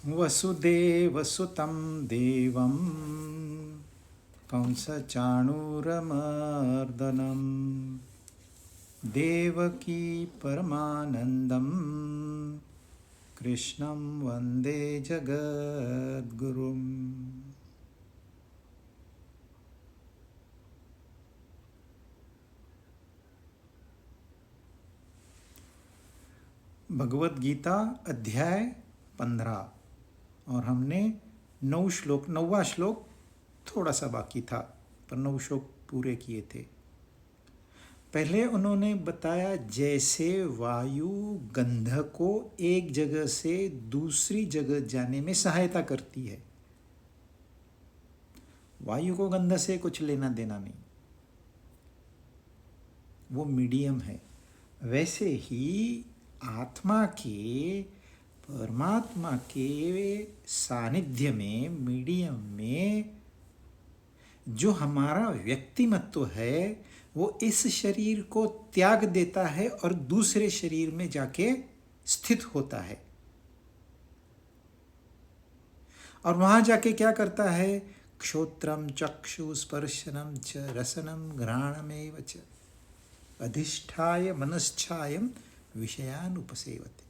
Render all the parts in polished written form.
वसुदेवसुतं देवं कंसचाणूरमर्दनं देवकी परमानन्दं कृष्णं वन्दे जगद्गुरुम्। भगवद गीता अध्याय 15 और हमने 9वां श्लोक थोड़ा सा बाकी था पर 9 श्लोक पूरे किए थे। पहले उन्होंने बताया जैसे वायु गंध को एक जगह से दूसरी जगह जाने में सहायता करती है। वायु को गंध से कुछ लेना देना नहीं, वो मीडियम है। वैसे ही आत्मा के परमात्मा के सानिध्य में, मीडियम में जो हमारा व्यक्तिमत्व है वो इस शरीर को त्याग देता है और दूसरे शरीर में जाके स्थित होता है। और वहां जाके क्या करता है? क्षोत्रम चक्षु स्पर्शनम च रसनम घ्राणमेव च अधिष्ठाय मनश्चायम विषयानुपसेवते।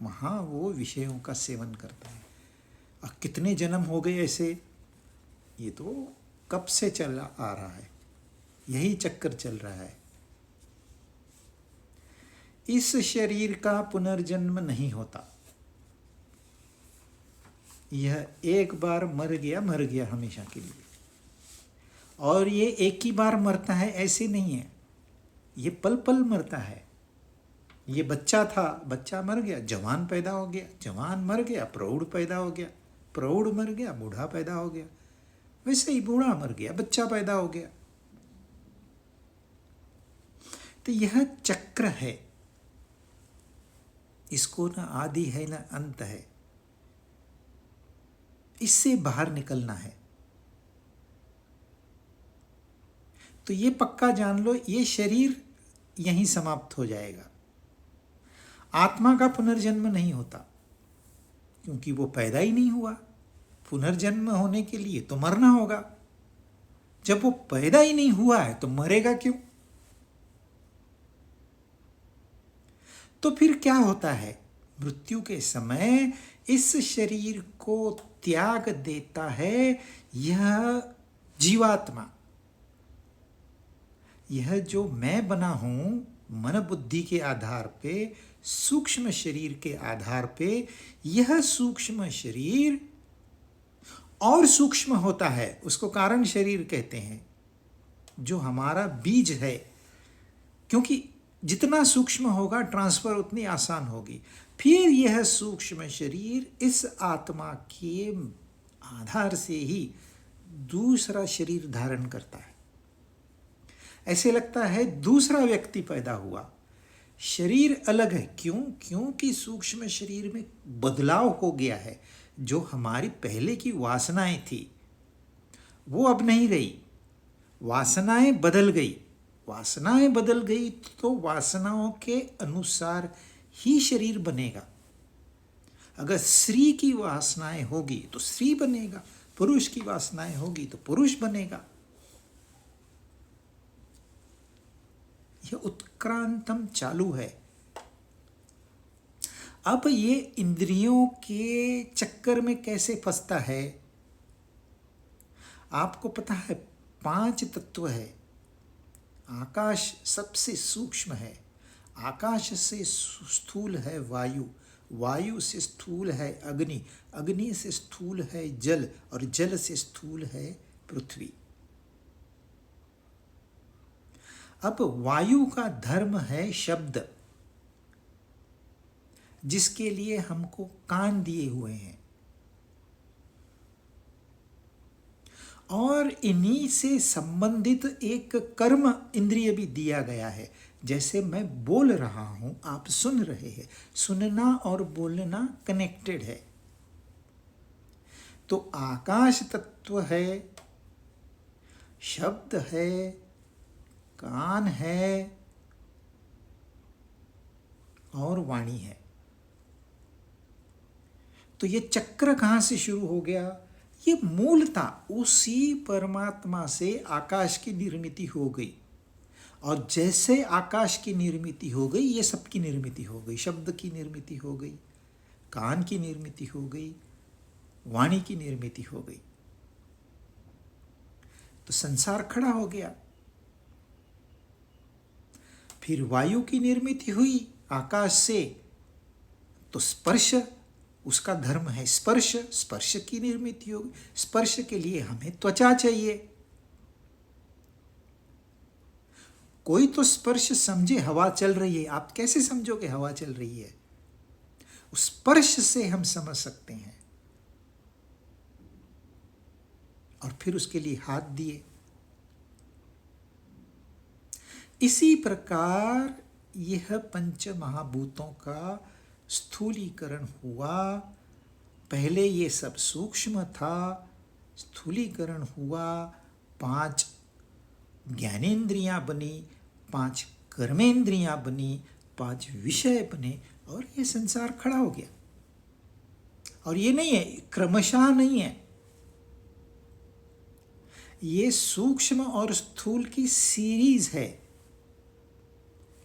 वहाँ वो विषयों का सेवन करता है। अब कितने जन्म हो गए ऐसे? ये तो कब से चल आ रहा है, यही चक्कर चल रहा है। इस शरीर का पुनर्जन्म नहीं होता। यह एक बार मर गया हमेशा के लिए। और ये एक ही बार मरता है ऐसे नहीं है, ये पल पल मरता है। ये बच्चा था, बच्चा मर गया, जवान पैदा हो गया, जवान मर गया, प्रौढ़ पैदा हो गया, प्रौढ़ मर गया, बूढ़ा पैदा हो गया। वैसे ही बूढ़ा मर गया, बच्चा पैदा हो गया। तो यह चक्र है, इसको न आदि है न अंत है। इससे बाहर निकलना है। तो ये पक्का जान लो, ये शरीर यहीं समाप्त हो जाएगा। आत्मा का पुनर्जन्म नहीं होता क्योंकि वो पैदा ही नहीं हुआ। पुनर्जन्म होने के लिए तो मरना होगा। जब वो पैदा ही नहीं हुआ है तो मरेगा क्यों? तो फिर क्या होता है? मृत्यु के समय इस शरीर को त्याग देता है यह जीवात्मा। यह जो मैं बना हूं मन बुद्धि के आधार पे, सूक्ष्म शरीर के आधार पे, यह सूक्ष्म शरीर और सूक्ष्म होता है। उसको कारण शरीर कहते हैं, जो हमारा बीज है। क्योंकि जितना सूक्ष्म होगा ट्रांसफर उतनी आसान होगी। फिर यह सूक्ष्म शरीर इस आत्मा के आधार से ही दूसरा शरीर धारण करता है। ऐसे लगता है दूसरा व्यक्ति पैदा हुआ। शरीर अलग है। क्यों? क्योंकि सूक्ष्म शरीर में बदलाव हो गया है। जो हमारी पहले की वासनाएं थी वो अब नहीं रही, वासनाएं बदल गई। वासनाएं बदल गई तो वासनाओं के अनुसार ही शरीर बनेगा। अगर स्त्री की वासनाएं होगी तो स्त्री बनेगा, पुरुष की वासनाएं होगी तो पुरुष बनेगा। यह उत्क्रांतम चालू है। अब ये इंद्रियों के चक्कर में कैसे फंसता है? आपको पता है 5 तत्व है। आकाश सबसे सूक्ष्म है, आकाश से स्थूल है वायु, वायु से स्थूल है अग्नि, अग्नि से स्थूल है जल और जल से स्थूल है पृथ्वी। अब वायु का धर्म है शब्द, जिसके लिए हमको कान दिए हुए हैं। और इन्हीं से संबंधित एक कर्म इंद्रिय भी दिया गया है। जैसे मैं बोल रहा हूं, आप सुन रहे हैं। सुनना और बोलना कनेक्टेड है। तो आकाश तत्व है, शब्द है, कान है और वाणी है। तो ये चक्र कहाँ से शुरू हो गया? ये मूलतः उसी परमात्मा से आकाश की निर्मिति हो गई, और जैसे आकाश की निर्मिति हो गई, ये सबकी निर्मिति हो गई। शब्द की निर्मिति हो गई, कान की निर्मिति हो गई, वाणी की निर्मिति हो गई, तो संसार खड़ा हो गया। फिर वायु की निर्मिति हुई आकाश से, तो स्पर्श उसका धर्म है, स्पर्श, स्पर्श की निर्मिति होगी। स्पर्श के लिए हमें त्वचा चाहिए। कोई तो स्पर्श समझे, हवा चल रही है, आप कैसे समझोगे हवा चल रही है? उस स्पर्श से हम समझ सकते हैं। और फिर उसके लिए हाथ दिए। इसी प्रकार यह पंच महाभूतों का स्थूलीकरण हुआ। पहले ये सब सूक्ष्म था, स्थूलीकरण हुआ, 5 ज्ञानेंद्रियां बनी, 5 कर्मेंद्रियां बनी, 5 विषय बने, और ये संसार खड़ा हो गया। और ये नहीं है, क्रमशः नहीं है, ये सूक्ष्म और स्थूल की सीरीज है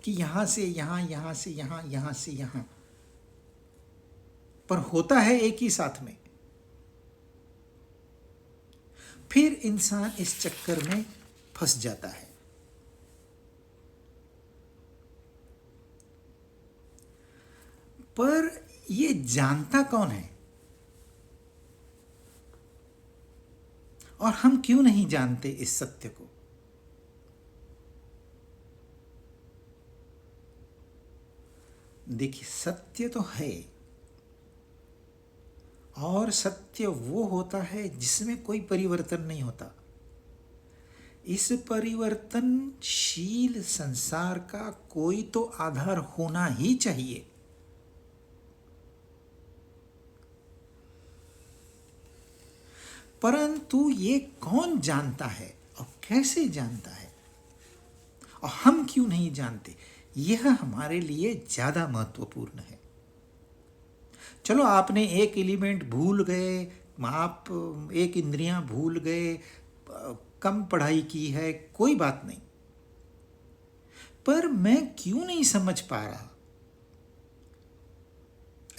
कि यहां से यहां, यहां से यहां, यहां से यहां, पर होता है एक ही साथ में। फिर इंसान इस चक्कर में फंस जाता है। पर ये जानता कौन है? और हम क्यों नहीं जानते इस सत्य को? देखिए, सत्य तो है, और सत्य वो होता है जिसमें कोई परिवर्तन नहीं होता। इस परिवर्तनशील संसार का कोई तो आधार होना ही चाहिए। परंतु ये कौन जानता है और कैसे जानता है, और हम क्यों नहीं जानते? यह हमारे लिए ज्यादा महत्वपूर्ण है। चलो, आपने एक एलिमेंट भूल गए, आप एक इंद्रियां भूल गए, कम पढ़ाई की है, कोई बात नहीं, पर मैं क्यों नहीं समझ पा रहा?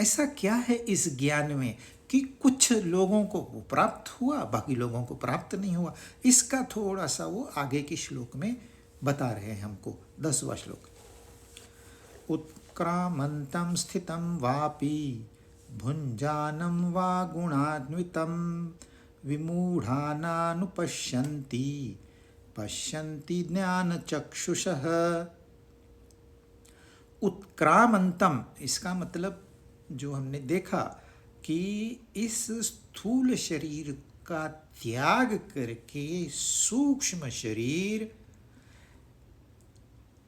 ऐसा क्या है इस ज्ञान में कि कुछ लोगों को वो प्राप्त हुआ, बाकी लोगों को प्राप्त नहीं हुआ? इसका थोड़ा सा वो आगे के श्लोक में बता रहे हैं हमको। 10वां श्लोक। उत्क्रामन्तं स्थितं वापि भुञ्जानं वा गुणान्वितं विमूढानानुपश्यन्ति पश्यन्ति ज्ञानचक्षुषः। उत्क्रामंतम, इसका मतलब जो हमने देखा कि इस स्थूल शरीर का त्याग करके सूक्ष्म शरीर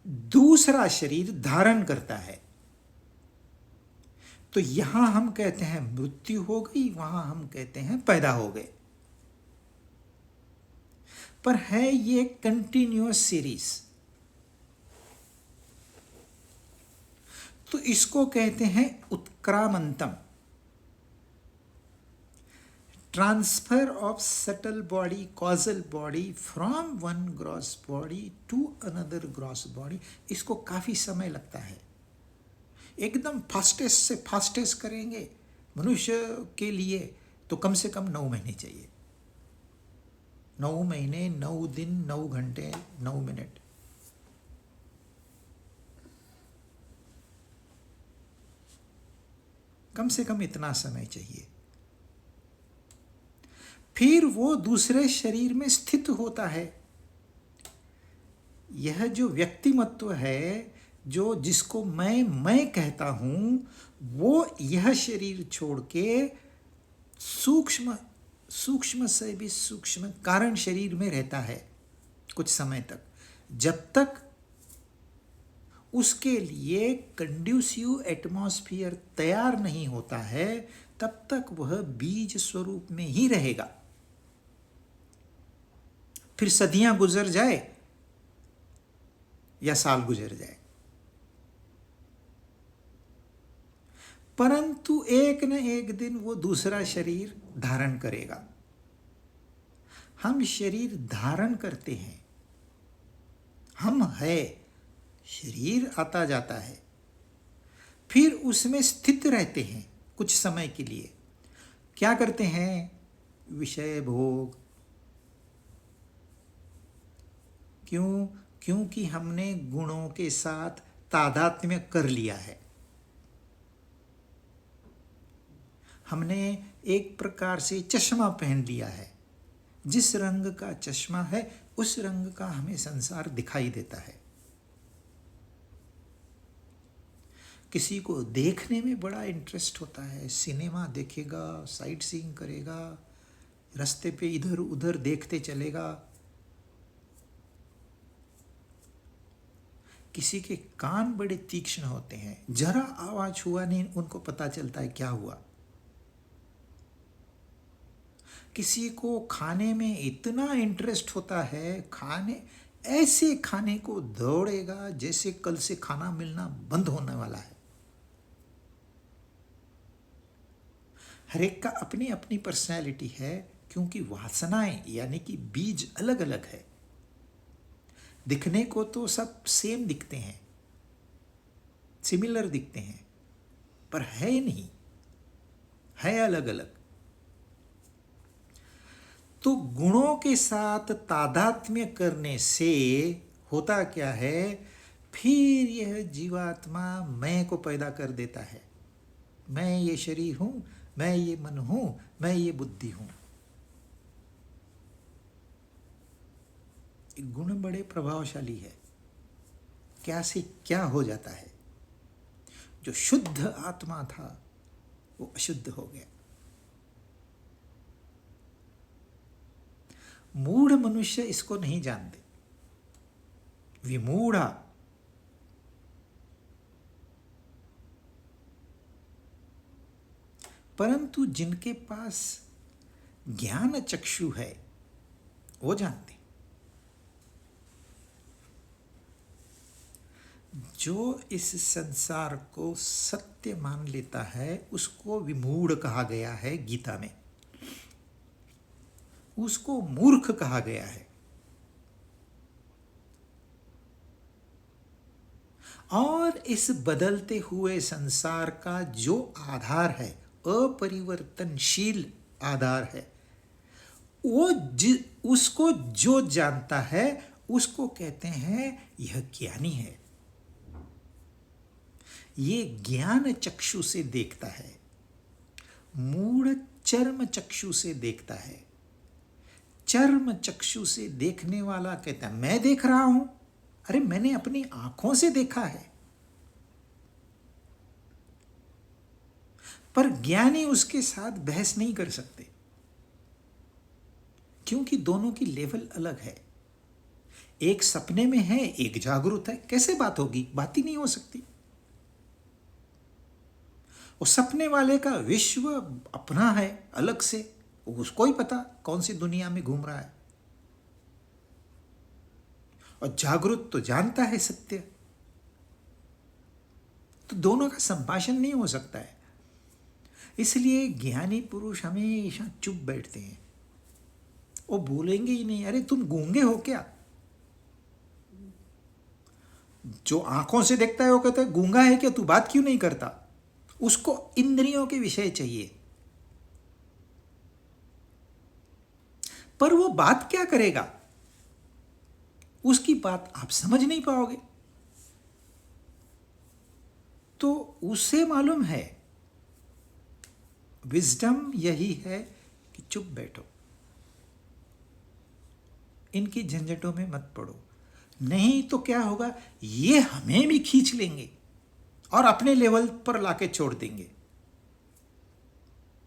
दूसरा शरीर धारण करता है। तो यहां हम कहते हैं मृत्यु हो गई, वहां हम कहते हैं पैदा हो गए, पर है ये कंटिन्यूअस सीरीज। तो इसको कहते हैं उत्क्रामंतम, transfer of subtle body, causal body from one gross body to another gross body. इसको काफी समय लगता है। एकदम फास्टेस्ट से फास्टेस्ट करेंगे मनुष्य के लिए तो कम से कम 9 महीने चाहिए। 9 महीने, 9 दिन, 9 घंटे, 9 मिनट। कम से कम इतना समय चाहिए। फिर वो दूसरे शरीर में स्थित होता है। यह जो व्यक्तिमत्व है, जो जिसको मैं कहता हूं, वो यह शरीर छोड़ के सूक्ष्म से भी सूक्ष्म कारण शरीर में रहता है कुछ समय तक, जब तक उसके लिए कंड्यूसिव एटमॉस्फेयर तैयार नहीं होता है, तब तक वह बीज स्वरूप में ही रहेगा। फिर सदियां गुजर जाए या साल गुजर जाए, परंतु एक न एक दिन वो दूसरा शरीर धारण करेगा। हम शरीर धारण करते हैं, हम है, शरीर आता जाता है, फिर उसमें स्थित रहते हैं कुछ समय के लिए। क्या करते हैं? विषय भोग। क्यों? क्योंकि हमने गुणों के साथ तादात्म्य कर लिया है। हमने एक प्रकार से चश्मा पहन लिया है। जिस रंग का चश्मा है उस रंग का हमें संसार दिखाई देता है। किसी को देखने में बड़ा इंटरेस्ट होता है, सिनेमा देखेगा, साइट सीइंग करेगा, रास्ते पे इधर उधर देखते चलेगा। किसी के कान बड़े तीक्ष्ण होते हैं, जरा आवाज हुआ नहीं उनको पता चलता है क्या हुआ। किसी को खाने में इतना इंटरेस्ट होता है, खाने ऐसे खाने को दौड़ेगा जैसे कल से खाना मिलना बंद होने वाला है। हर एक का अपनी अपनी पर्सनैलिटी है, क्योंकि वासनाएं यानी कि बीज अलग अलग है। दिखने को तो सब सेम दिखते हैं, सिमिलर दिखते हैं, पर है नहीं, है अलग अलग। तो गुणों के साथ तादात्म्य करने से होता क्या है? फिर यह जीवात्मा मैं को पैदा कर देता है। मैं ये शरीर हूं, मैं ये मन हूं, मैं ये बुद्धि हूं। गुण बड़े प्रभावशाली है। क्या से क्या हो जाता है? जो शुद्ध आत्मा था वो अशुद्ध हो गया। मूढ़ मनुष्य इसको नहीं जानते, विमूढ़ा। परंतु जिनके पास ज्ञान चक्षु है वो जानते। जो इस संसार को सत्य मान लेता है उसको विमूढ़ कहा गया है गीता में, उसको मूर्ख कहा गया है। और इस बदलते हुए संसार का जो आधार है, अपरिवर्तनशील आधार है, वो उसको जो जानता है उसको कहते हैं यह ज्ञानी है। ये ज्ञान चक्षु से देखता है, मूढ़ चर्म चक्षु से देखता है। चर्म चक्षु से देखने वाला कहता है मैं देख रहा हूं। अरे मैंने अपनी आंखों से देखा है। पर ज्ञानी उसके साथ बहस नहीं कर सकते, क्योंकि दोनों की लेवल अलग है। एक सपने में है, एक जागरूक है, कैसे बात होगी? बात ही नहीं हो सकती। वो सपने वाले का विश्व अपना है अलग से, उसको ही पता कौन सी दुनिया में घूम रहा है। और जागरूक तो जानता है सत्य। तो दोनों का संभाषण नहीं हो सकता है। इसलिए ज्ञानी पुरुष हमेशा चुप बैठते हैं, वो बोलेंगे ही नहीं। अरे तुम गूंगे हो क्या? जो आंखों से देखता है वो कहता है गूंगा है क्या, तू बात क्यों नहीं करता? उसको इंद्रियों के विषय चाहिए। पर वो बात क्या करेगा, उसकी बात आप समझ नहीं पाओगे। तो उसे मालूम है विजडम यही है कि चुप बैठो, इनकी झंझटों में मत पड़ो। नहीं तो क्या होगा, ये हमें भी खींच लेंगे और अपने लेवल पर लाके छोड़ देंगे।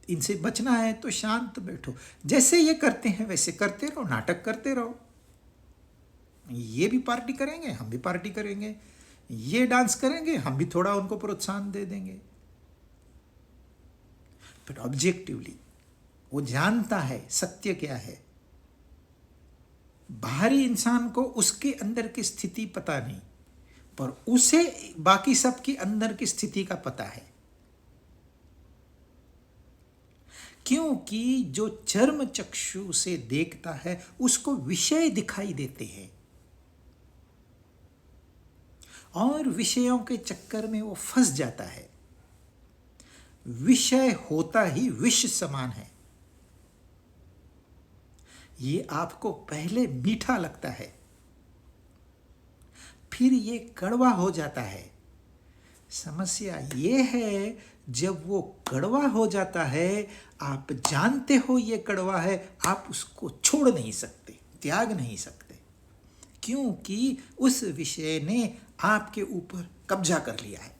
इनसे बचना है तो शांत बैठो, जैसे ये करते हैं वैसे करते रहो, नाटक करते रहो। ये भी पार्टी करेंगे, हम भी पार्टी करेंगे। ये डांस करेंगे, हम भी थोड़ा उनको प्रोत्साहन दे देंगे। बट ऑब्जेक्टिवली वो जानता है सत्य क्या है। बाहरी इंसान को उसके अंदर की स्थिति पता नहीं, पर उसे बाकी सब के अंदर की स्थिति का पता है। क्योंकि जो चर्म चक्षु से देखता है उसको विषय दिखाई देते हैं और विषयों के चक्कर में वो फंस जाता है। विषय होता ही विष समान है। ये आपको पहले मीठा लगता है, फिर ये कड़वा हो जाता है। समस्या ये है, जब वो कड़वा हो जाता है, आप जानते हो ये कड़वा है, आप उसको छोड़ नहीं सकते, त्याग नहीं सकते, क्योंकि उस विषय ने आपके ऊपर कब्जा कर लिया है।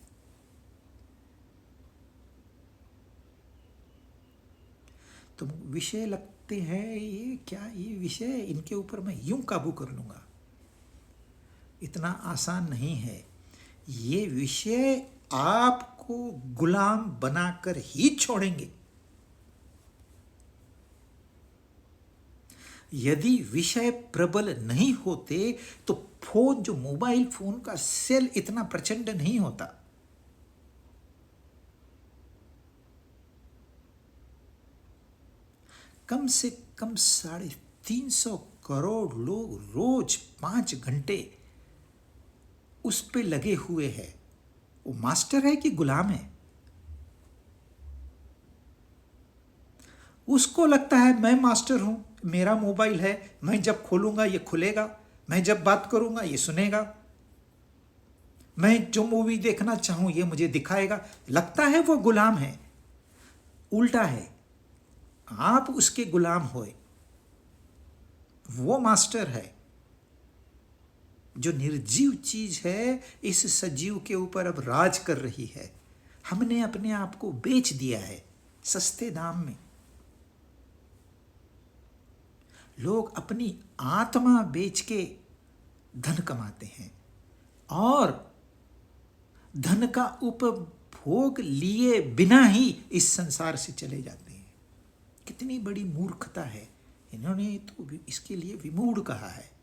तो विषय लगते हैं, ये क्या, ये विषय, इनके ऊपर मैं यूं काबू कर लूंगा, इतना आसान नहीं है। ये विषय आपको गुलाम बनाकर ही छोड़ेंगे। यदि विषय प्रबल नहीं होते तो फोन, जो मोबाइल फोन का सेल इतना प्रचंड नहीं होता। कम से कम 350 करोड़ लोग रोज 5 घंटे उस पे लगे हुए हैं। वो मास्टर है कि गुलाम है? उसको लगता है मैं मास्टर हूं, मेरा मोबाइल है, मैं जब खोलूंगा ये खुलेगा, मैं जब बात करूंगा ये सुनेगा, मैं जो मूवी देखना चाहूं ये मुझे दिखाएगा। लगता है वो गुलाम है। उल्टा है, आप उसके गुलाम होए, वो मास्टर है। जो निर्जीव चीज है इस सजीव के ऊपर अब राज कर रही है। हमने अपने आप को बेच दिया है सस्ते दाम में। लोग अपनी आत्मा बेच के धन कमाते हैं और धन का उपभोग लिए बिना ही इस संसार से चले जाते हैं। कितनी बड़ी मूर्खता है। इन्होंने तो इसके लिए विमूढ़ कहा है।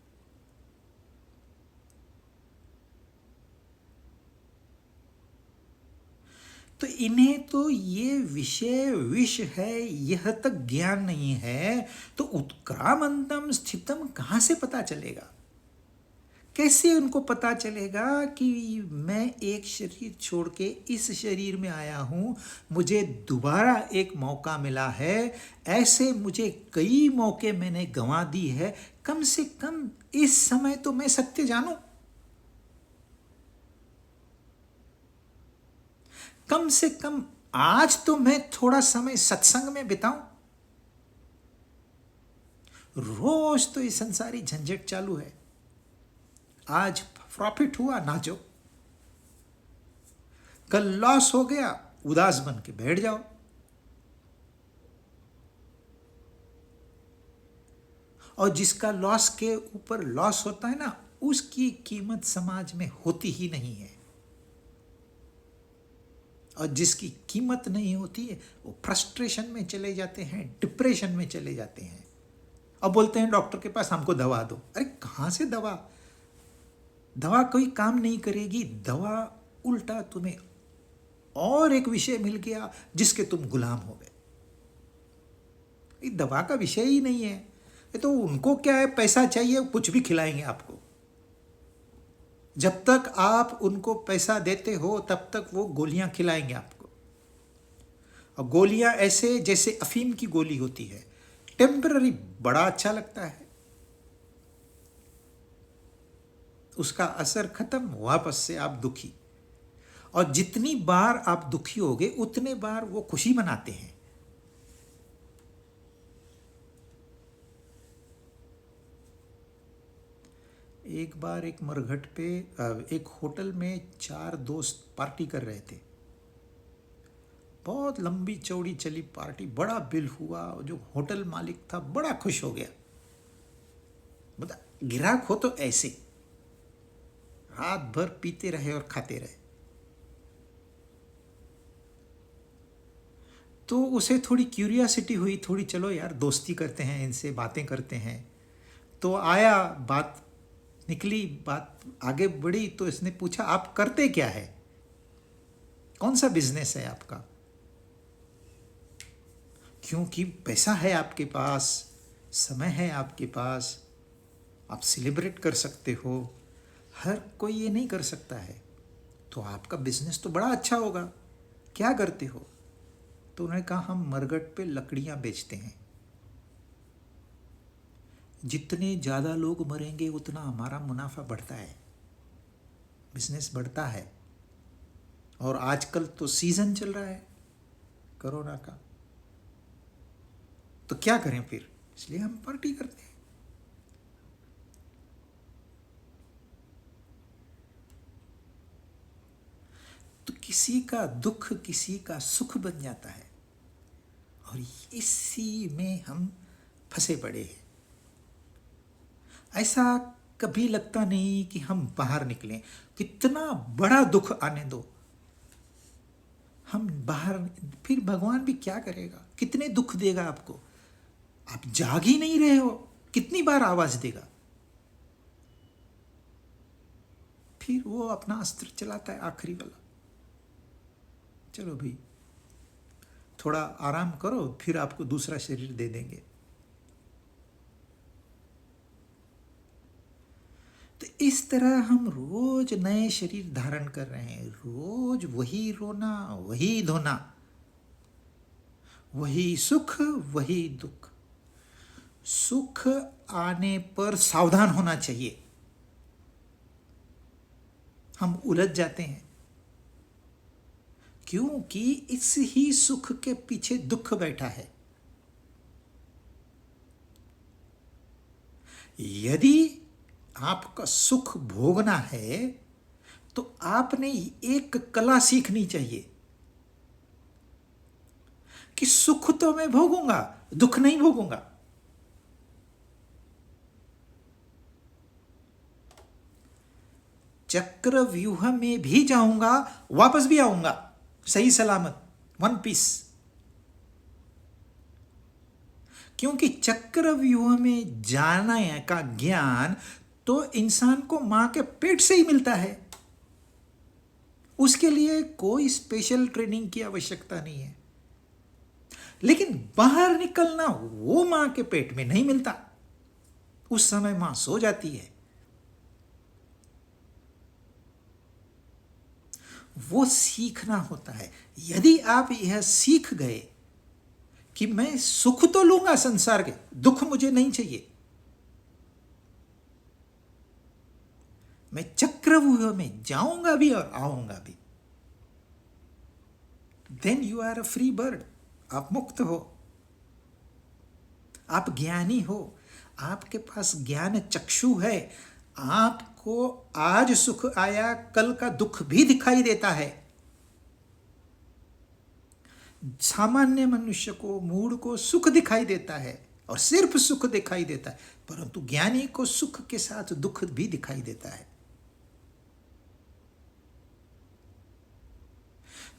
तो इन्हें तो ये विषय विष है यह तक ज्ञान नहीं है, तो उत्क्रामंतम स्थितम कहां से पता चलेगा? कैसे उनको पता चलेगा कि मैं एक शरीर छोड़ के इस शरीर में आया हूं, मुझे दोबारा एक मौका मिला है, ऐसे मुझे कई मौके मैंने गंवा दी है, कम से कम इस समय तो मैं सत्य जानूं, कम से कम आज तो मैं थोड़ा समय सत्संग में बिताऊं। रोज तो ये संसारी झंझट चालू है। आज प्रॉफिट हुआ नाचो, कल लॉस हो गया उदास बन के बैठ जाओ। और जिसका लॉस के ऊपर लॉस होता है ना, उसकी कीमत समाज में होती ही नहीं है। और जिसकी कीमत नहीं होती है वो फ्रस्ट्रेशन में चले जाते हैं, डिप्रेशन में चले जाते हैं और बोलते हैं डॉक्टर के पास हमको दवा दो। अरे कहां से दवा? दवा कोई काम नहीं करेगी। दवा उल्टा तुम्हें और एक विषय मिल गया जिसके तुम गुलाम हो गए। ये दवा का विषय ही नहीं है। ये तो उनको क्या है, पैसा चाहिए, कुछ भी खिलाएंगे आपको। जब तक आप उनको पैसा देते हो तब तक वो गोलियां खिलाएंगे आपको। और गोलियां ऐसे जैसे अफीम की गोली होती है, टेम्पररी, बड़ा अच्छा लगता है, उसका असर खत्म, वापस से आप दुखी। और जितनी बार आप दुखी होगे उतने बार वो खुशी मनाते हैं। एक बार एक मरघट पे एक होटल में 4 दोस्त पार्टी कर रहे थे। बहुत लंबी चौड़ी चली पार्टी, बड़ा बिल हुआ। जो होटल मालिक था बड़ा खुश हो गया। बता, ग्राहक हो तो ऐसे रात भर पीते रहे और खाते रहे। तो उसे थोड़ी क्यूरियोसिटी हुई, थोड़ी चलो यार दोस्ती करते हैं, इनसे बातें करते हैं। तो आया, बात निकली, बात आगे बढ़ी। तो इसने पूछा आप करते क्या है, कौन सा बिजनेस है आपका? क्योंकि पैसा है आपके पास, समय है आपके पास, आप सेलिब्रेट कर सकते हो। हर कोई ये नहीं कर सकता है। तो आपका बिजनेस तो बड़ा अच्छा होगा, क्या करते हो? तो उन्होंने कहा हम मरघट पे लकड़ियां बेचते हैं। जितने ज़्यादा लोग मरेंगे उतना हमारा मुनाफा बढ़ता है, बिजनेस बढ़ता है। और आजकल तो सीजन चल रहा है कोरोना का, तो क्या करें फिर? इसलिए हम पार्टी करते हैं। तो किसी का दुख किसी का सुख बन जाता है, और इसी में हम फंसे पड़े हैं। ऐसा कभी लगता नहीं कि हम बाहर निकलें। कितना बड़ा दुख आने दो, हम बाहर, फिर भगवान भी क्या करेगा? कितने दुख देगा आपको? आप जाग ही नहीं रहे हो, कितनी बार आवाज देगा? फिर वो अपना अस्त्र चलाता है आखिरी वाला। चलो भाई, थोड़ा आराम करो, फिर आपको दूसरा शरीर दे देंगे। तो इस तरह हम रोज नए शरीर धारण कर रहे हैं, रोज वही रोना, वही धोना, वही सुख वही दुख। सुख आने पर सावधान होना चाहिए, हम उलझ जाते हैं, क्योंकि इस ही सुख के पीछे दुख बैठा है। यदि आपका सुख भोगना है तो आपने एक कला सीखनी चाहिए कि सुख तो मैं भोगूंगा, दुख नहीं भोगूंगा। चक्र व्यूह में भी जाऊंगा, वापस भी आऊंगा सही सलामत, वन पीस। क्योंकि चक्र व्यूह में जाने का ज्ञान तो इंसान को मां के पेट से ही मिलता है। उसके लिए कोई स्पेशल ट्रेनिंग की आवश्यकता नहीं है। लेकिन बाहर निकलना वो मां के पेट में नहीं मिलता, उस समय मां सो जाती है। वो सीखना होता है। यदि आप यह सीख गए कि मैं सुख तो लूंगा संसार के, दुख मुझे नहीं चाहिए, मैं चक्रव्यूह में जाऊंगा भी और आऊंगा भी, then you are a free bird. आप मुक्त हो, आप ज्ञानी हो, आपके पास ज्ञान चक्षु है। आपको आज सुख आया, कल का दुख भी दिखाई देता है। सामान्य मनुष्य को, मूढ़ को सुख दिखाई देता है, और सिर्फ सुख दिखाई देता है, परंतु ज्ञानी को सुख के साथ दुख भी दिखाई देता है।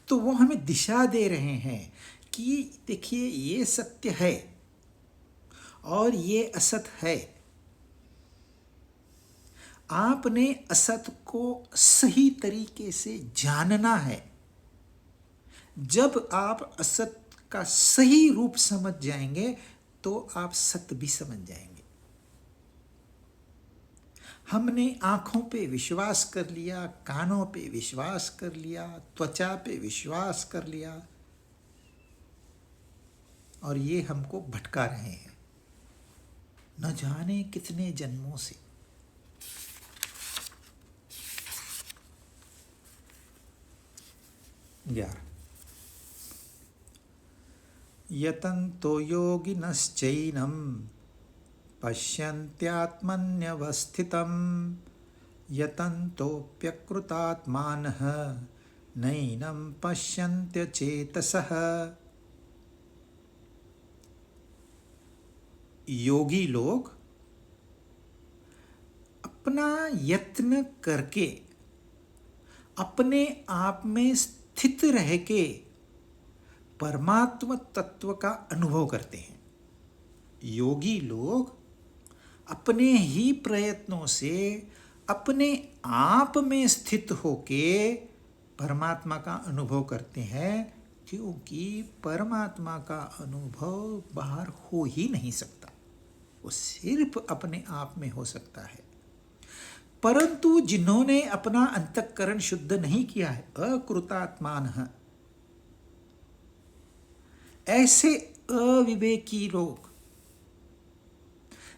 तो वो हमें दिशा दे रहे हैं कि देखिए ये सत्य है और ये असत है। आपने असत को सही तरीके से जानना है। जब आप असत का सही रूप समझ जाएंगे तो आप सत्य भी समझ जाएंगे। हमने आंखों पे विश्वास कर लिया, कानों पे विश्वास कर लिया, त्वचा पे विश्वास कर लिया, और ये हमको भटका रहे हैं न जाने कितने जन्मों से। यतन्तो योगिनश्चैनं पश्यन्त्यात्मन्यवस्थितं यतन्तोऽप्यकृतात्मानः नैनं पश्यन्त्यचेतसः। योगी लोग अपना यत्न करके अपने आप में स्थित रह के परमात्म तत्व का अनुभव करते हैं। योगी लोग अपने ही प्रयत्नों से अपने आप में स्थित होके परमात्मा का अनुभव करते हैं, क्योंकि परमात्मा का अनुभव बाहर हो ही नहीं सकता, वो सिर्फ अपने आप में हो सकता है। परंतु जिन्होंने अपना अंतःकरण शुद्ध नहीं किया है, अकृतात्मान, ऐसे अविवेकी लोग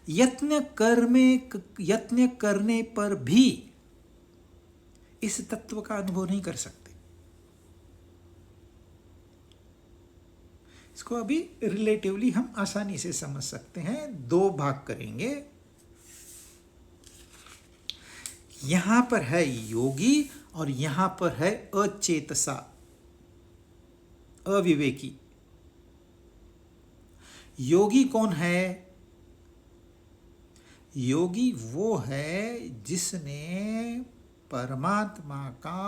यत्न करने पर भी इस तत्व का अनुभव नहीं कर सकते। इसको अभी रिलेटिवली हम आसानी से समझ सकते हैं, दो भाग करेंगे। यहां पर है योगी और यहां पर है अचेतसा, अविवेकी। योगी कौन है? योगी वो है जिसने परमात्मा का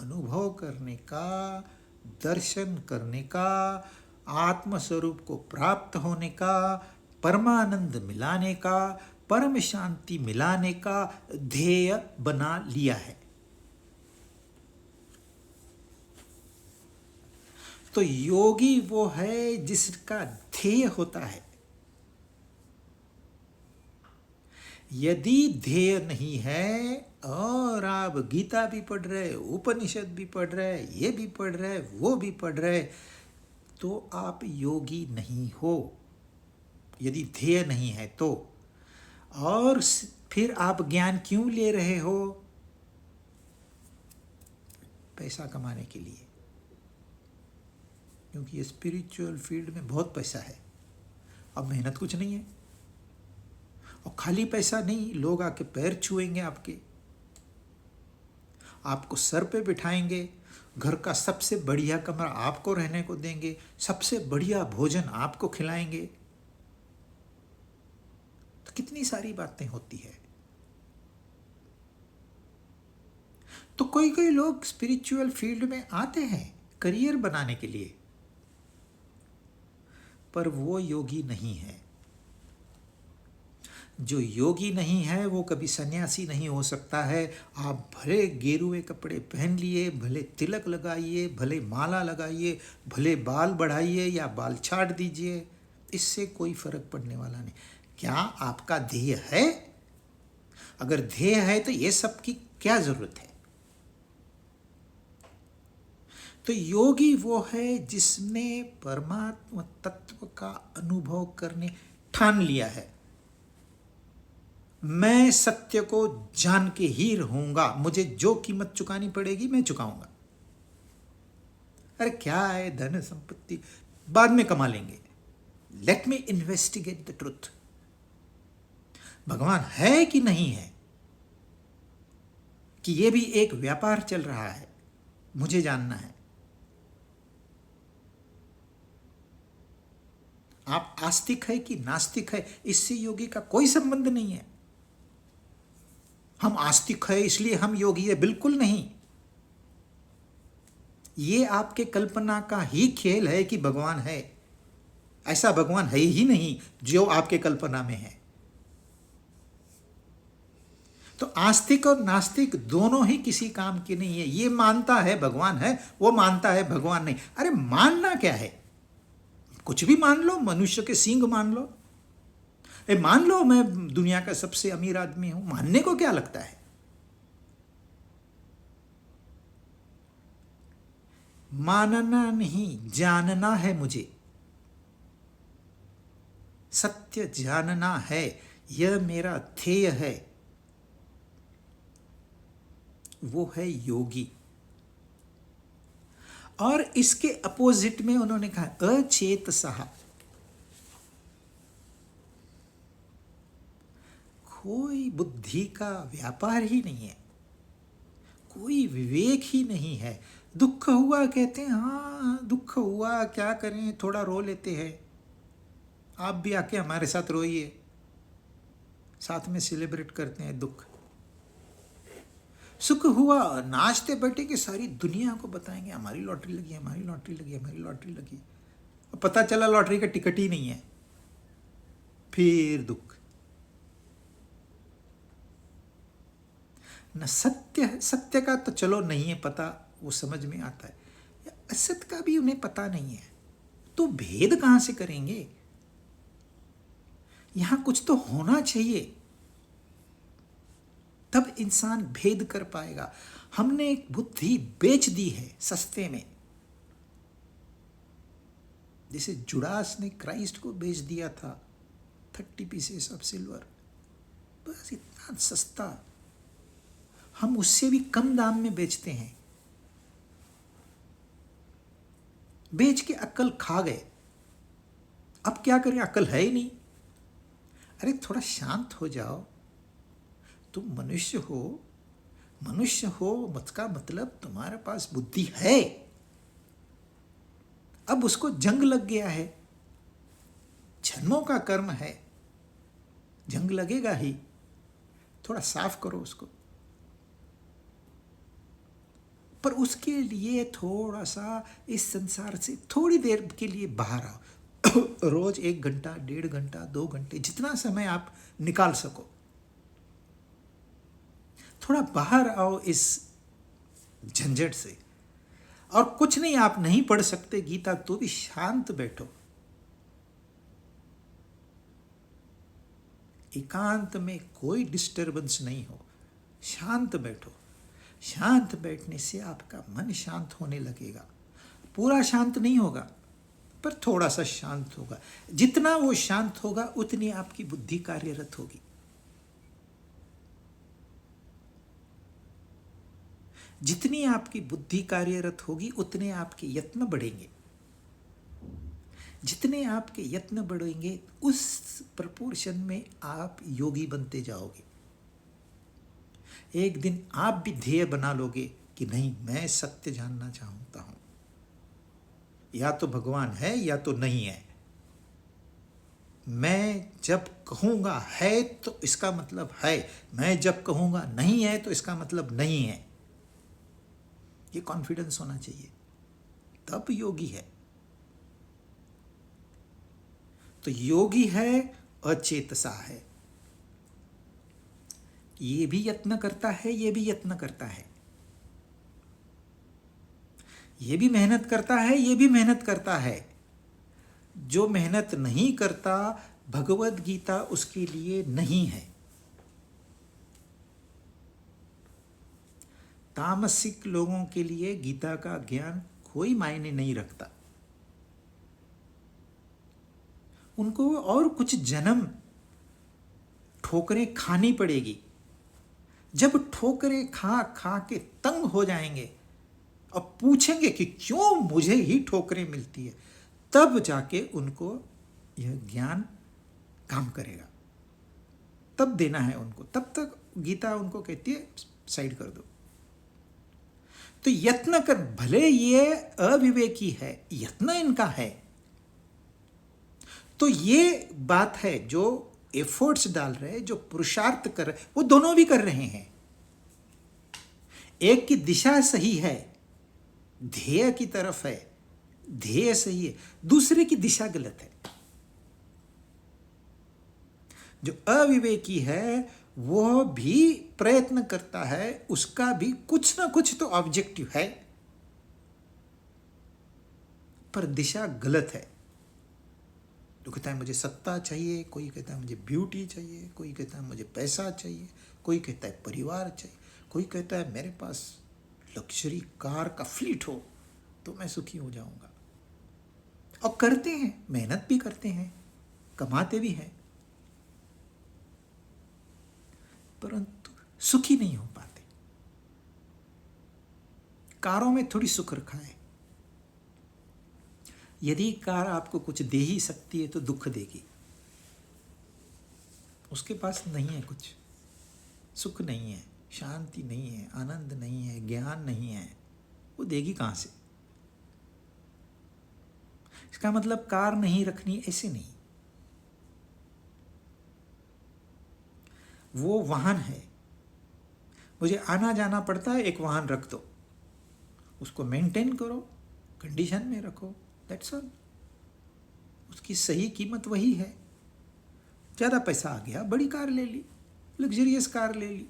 अनुभव करने का, दर्शन करने का, आत्मस्वरूप को प्राप्त होने का, परमानंद मिलाने का, परम शांति मिलाने का ध्येय बना लिया है। तो योगी वो है जिसका ध्येय होता है। यदि ध्येय नहीं है और आप गीता भी पढ़ रहे, उपनिषद भी पढ़ रहे, ये भी पढ़ रहे, वो भी पढ़ रहे, तो आप योगी नहीं हो, यदि ध्येय नहीं है तो। और फिर आप ज्ञान क्यों ले रहे हो? पैसा कमाने के लिए, क्योंकि ये स्पिरिचुअल फील्ड में बहुत पैसा है। अब मेहनत कुछ नहीं है, और खाली पैसा नहीं, लोग आके पैर छुएंगे आपके, आपको सर पे बिठाएंगे, घर का सबसे बढ़िया कमरा आपको रहने को देंगे, सबसे बढ़िया भोजन आपको खिलाएंगे। तो कितनी सारी बातें होती है। तो कोई कोई लोग स्पिरिचुअल फील्ड में आते हैं करियर बनाने के लिए, पर वो योगी नहीं है। जो योगी नहीं है वो कभी सन्यासी नहीं हो सकता है। आप भले गेरुए कपड़े पहन लिए, भले तिलक लगाइए, भले माला लगाइए, भले बाल बढ़ाइए या बाल छाट दीजिए, इससे कोई फर्क पड़ने वाला नहीं। क्या आपका ध्येय है? अगर ध्येय है तो ये सब की क्या जरूरत है? तो योगी वो है जिसने परमात्मा तत्व का अनुभव करने ठान लिया है। मैं सत्य को जान के ही रहूंगा, मुझे जो कीमत चुकानी पड़ेगी मैं चुकाऊंगा। अरे क्या है, धन संपत्ति बाद में कमा लेंगे, let me investigate the truth. भगवान है कि नहीं है, कि यह भी एक व्यापार चल रहा है, मुझे जानना है। आप आस्तिक है कि नास्तिक है, इससे योगी का कोई संबंध नहीं है। हम आस्तिक है इसलिए हम योगी है, बिल्कुल नहीं। ये आपके कल्पना का ही खेल है कि भगवान है। ऐसा भगवान है ही नहीं जो आपके कल्पना में है। तो आस्तिक और नास्तिक दोनों ही किसी काम के नहीं है। ये मानता है भगवान है, वो मानता है भगवान नहीं। अरे मानना क्या है? कुछ भी मान लो, मनुष्य के सींग मान लो, मान लो मैं दुनिया का सबसे अमीर आदमी हूं, मानने को क्या लगता है? मानना नहीं, जानना है मुझे, सत्य जानना है, यह मेरा ध्येय है। वो है योगी। और इसके अपोजिट में उन्होंने कहा अचेतसः, कोई बुद्धि का व्यापार ही नहीं है, कोई विवेक ही नहीं है। दुख हुआ कहते हैं, हाँ दुख हुआ, क्या करें, थोड़ा रो लेते हैं। आप भी आके हमारे साथ रोइए, साथ में सेलिब्रेट करते हैं दुख। सुख हुआ, नाचते बैठे कि सारी दुनिया को बताएंगे हमारी लॉटरी लगी, हमारी लॉटरी लगी, हमारी लॉटरी लगी। पता चला लॉटरी का टिकट ही नहीं है, फिर दुख। न सत्य का तो चलो नहीं है पता, वो समझ में आता है। असत का भी उन्हें पता नहीं है, तो भेद कहां से करेंगे? यहां कुछ तो होना चाहिए, तब इंसान भेद कर पाएगा। हमने एक बुद्धि बेच दी है सस्ते में, जैसे जुडास ने क्राइस्ट को बेच दिया था 30 पीसेस ऑफ सिल्वर, बस इतना सस्ता, हम उससे भी कम दाम में बेचते हैं। बेच के अक्ल खा गए, अब क्या करें, अक्ल है ही नहीं। अरे थोड़ा शांत हो जाओ, तुम मनुष्य हो, मनुष्य हो मत का मतलब तुम्हारे पास बुद्धि है। अब उसको जंग लग गया है, जन्मों का कर्म है, जंग लगेगा ही, थोड़ा साफ करो उसको। पर उसके लिए थोड़ा सा इस संसार से थोड़ी देर के लिए बाहर आओ। रोज 1 घंटा, 1.5 घंटा, 2 घंटे, जितना समय आप निकाल सको, थोड़ा बाहर आओ इस झंझट से। और कुछ नहीं, आप नहीं पढ़ सकते गीता तो भी शांत बैठो, एकांत में कोई डिस्टरबेंस नहीं हो, शांत बैठो। शांत बैठने से आपका मन शांत होने लगेगा। पूरा शांत नहीं होगा, पर थोड़ा सा शांत होगा। जितना वो शांत होगा उतनी आपकी बुद्धि कार्यरत होगी। जितनी आपकी बुद्धि कार्यरत होगी उतने आपके यत्न बढ़ेंगे। जितने आपके यत्न बढ़ेंगे उस प्रपोर्शन में आप योगी बनते जाओगे। एक दिन आप भी ध्येय बना लोगे कि नहीं, मैं सत्य जानना चाहता हूं, या तो भगवान है या तो नहीं है। मैं जब कहूंगा है तो इसका मतलब है, मैं जब कहूंगा नहीं है तो इसका मतलब नहीं है। ये कॉन्फिडेंस होना चाहिए, तब योगी है। तो योगी है, अचेतसा है, ये भी यत्न करता है, ये भी यत्न करता है, ये भी मेहनत करता है, ये भी मेहनत करता है। जो मेहनत नहीं करता, भगवत गीता उसके लिए नहीं है। तामसिक लोगों के लिए गीता का ज्ञान कोई मायने नहीं रखता। उनको और कुछ जन्म ठोकरें खानी पड़ेगी। जब ठोकरें खा खा के तंग हो जाएंगे और पूछेंगे कि क्यों मुझे ही ठोकरें मिलती है, तब जाके उनको यह ज्ञान काम करेगा, तब देना है उनको। तब तक गीता उनको कहती है साइड कर दो। तो यत्न कर, भले ये अविवेकी है, यत्न इनका है। तो ये बात है, जो एफर्ट्स डाल रहे हैं, जो पुरुषार्थ कर रहे, वो दोनों भी कर रहे हैं। एक की दिशा सही है, ध्येय की तरफ है, ध्येय सही है, दूसरे की दिशा गलत है। जो अविवेकी है वो भी प्रयत्न करता है, उसका भी कुछ ना कुछ तो ऑब्जेक्टिव है, पर दिशा गलत है। तो कहता है मुझे सत्ता चाहिए, कोई कहता है मुझे ब्यूटी चाहिए, कोई कहता है मुझे पैसा चाहिए, कोई कहता है परिवार चाहिए, कोई कहता है मेरे पास लग्जरी कार का फ्लीट हो तो मैं सुखी हो जाऊंगा। और करते हैं, मेहनत भी करते हैं, कमाते भी हैं, परंतु सुखी नहीं हो पाते। कारों में थोड़ी सुख रखा है। यदि कार आपको कुछ दे ही सकती है तो दुख देगी। उसके पास नहीं है कुछ, सुख नहीं है, शांति नहीं है, आनंद नहीं है, ज्ञान नहीं है, वो देगी कहां से? इसका मतलब कार नहीं रखनी ऐसे नहीं, वो वाहन है। मुझे आना जाना पड़ता है, एक वाहन रख दो, उसको मेंटेन करो, कंडीशन में रखो, दैट्स ऑल। उसकी सही कीमत वही है। ज़्यादा पैसा आ गया, बड़ी कार ले ली, लग्जरियस कार ले ली,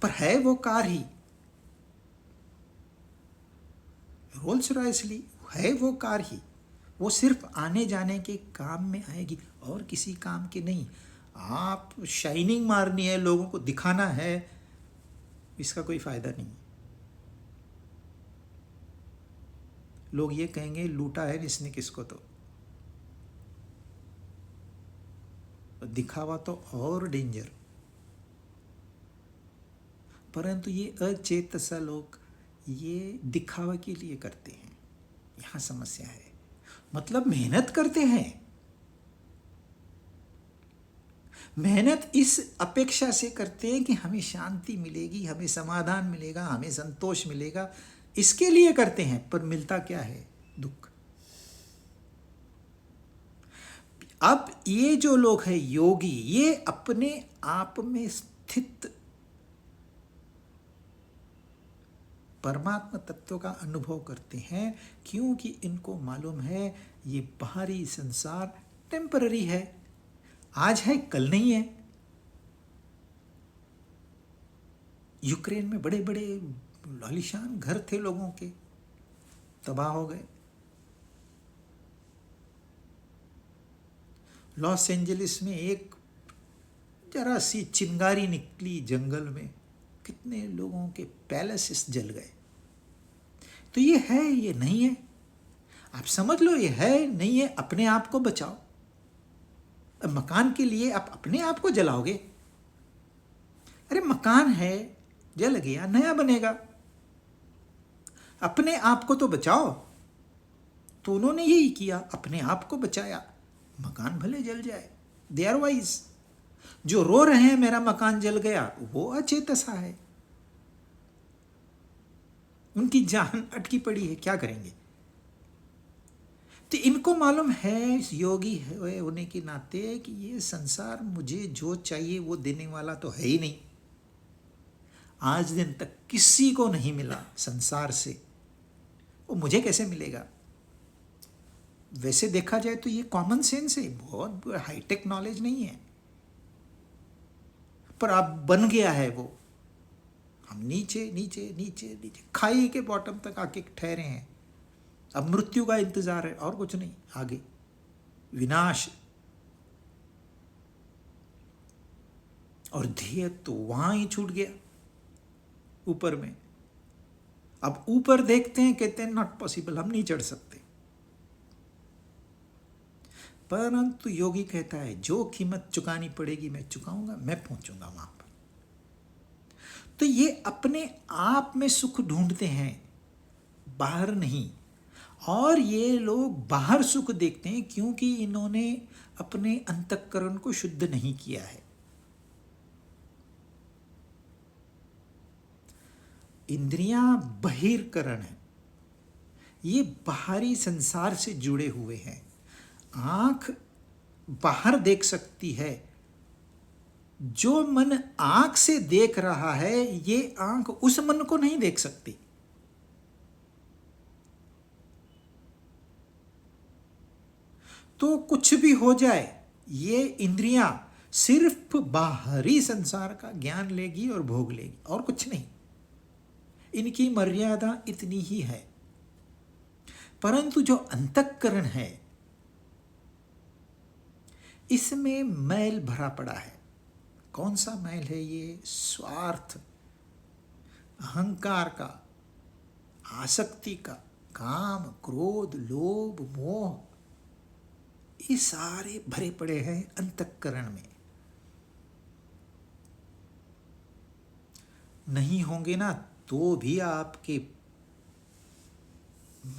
पर है वो कार ही। रोल्स रॉयस ली है वो कार ही, वो सिर्फ आने जाने के काम में आएगी और किसी काम के नहीं। आप शाइनिंग मारनी है, लोगों को दिखाना है, इसका कोई फायदा नहीं। लोग ये कहेंगे लूटा है इसने किसको, तो दिखावा तो और डेंजर। परंतु ये अचेतसा लोग ये दिखावा के लिए करते हैं, यहाँ समस्या है। मतलब मेहनत करते हैं, मेहनत इस अपेक्षा से करते हैं कि हमें शांति मिलेगी, हमें समाधान मिलेगा, हमें संतोष मिलेगा, इसके लिए करते हैं। पर मिलता क्या है? दुख। अब ये जो लोग हैं योगी, ये अपने आप में स्थित परमात्मा तत्व का अनुभव करते हैं, क्योंकि इनको मालूम है ये बाहरी संसार टेम्पररी है, आज है कल नहीं है। यूक्रेन में बड़े बड़े आलीशान घर थे लोगों के, तबाह हो गए। लॉस एंजलिस में एक जरा सी चिंगारी निकली जंगल में, कितने लोगों के पैलेसेस जल गए। तो ये है, ये नहीं है, आप समझ लो ये है नहीं है, अपने आप को बचाओ। अब मकान के लिए आप अपने आप को जलाओगे? अरे मकान है, जल गया, नया बनेगा, अपने आप को तो बचाओ। तो उन्होंने यही किया, अपने आप को बचाया, मकान भले जल जाए, दे आर वाइज। जो रो रहे हैं मेरा मकान जल गया, वो अचेतसा है, उनकी जान अटकी पड़ी है, क्या करेंगे? तो इनको मालूम है, इस योगी है होने के नाते, कि ये संसार मुझे जो चाहिए वो देने वाला तो है ही नहीं। आज दिन तक किसी को नहीं मिला संसार से, वो मुझे कैसे मिलेगा? वैसे देखा जाए तो ये कॉमन सेंस है, बहुत हाईटेक नॉलेज नहीं है, पर अब बन गया है वो। हम नीचे नीचे नीचे नीचे खाई के बॉटम तक आके ठहरे हैं। अब मृत्यु का इंतजार है और कुछ नहीं, आगे विनाश। और ध्येय तो वहां ही छूट गया ऊपर में। अब ऊपर देखते हैं, कहते हैं नॉट पॉसिबल, हम नहीं चढ़ सकते। परंतु योगी कहता है जो कीमत चुकानी पड़ेगी मैं चुकाऊंगा, मैं पहुंचूंगा वहां पर। तो ये अपने आप में सुख ढूंढते हैं, बाहर नहीं। और ये लोग बाहर सुख देखते हैं क्योंकि इन्होंने अपने अंतःकरण को शुद्ध नहीं किया है। इंद्रियां बहिर्करण है, ये बाहरी संसार से जुड़े हुए हैं। आंख बाहर देख सकती है, जो मन आंख से देख रहा है ये आंख उस मन को नहीं देख सकती। तो कुछ भी हो जाए, ये इंद्रियां सिर्फ बाहरी संसार का ज्ञान लेगी और भोग लेगी, और कुछ नहीं। इनकी मर्यादा इतनी ही है। परंतु जो अंतःकरण है, इसमें मैल भरा पड़ा है। कौन सा मैल है ये? स्वार्थ, अहंकार का, आसक्ति का, काम, क्रोध, लोभ, मोह, ये सारे भरे पड़े हैं अंतःकरण में। नहीं होंगे ना तो भी आपके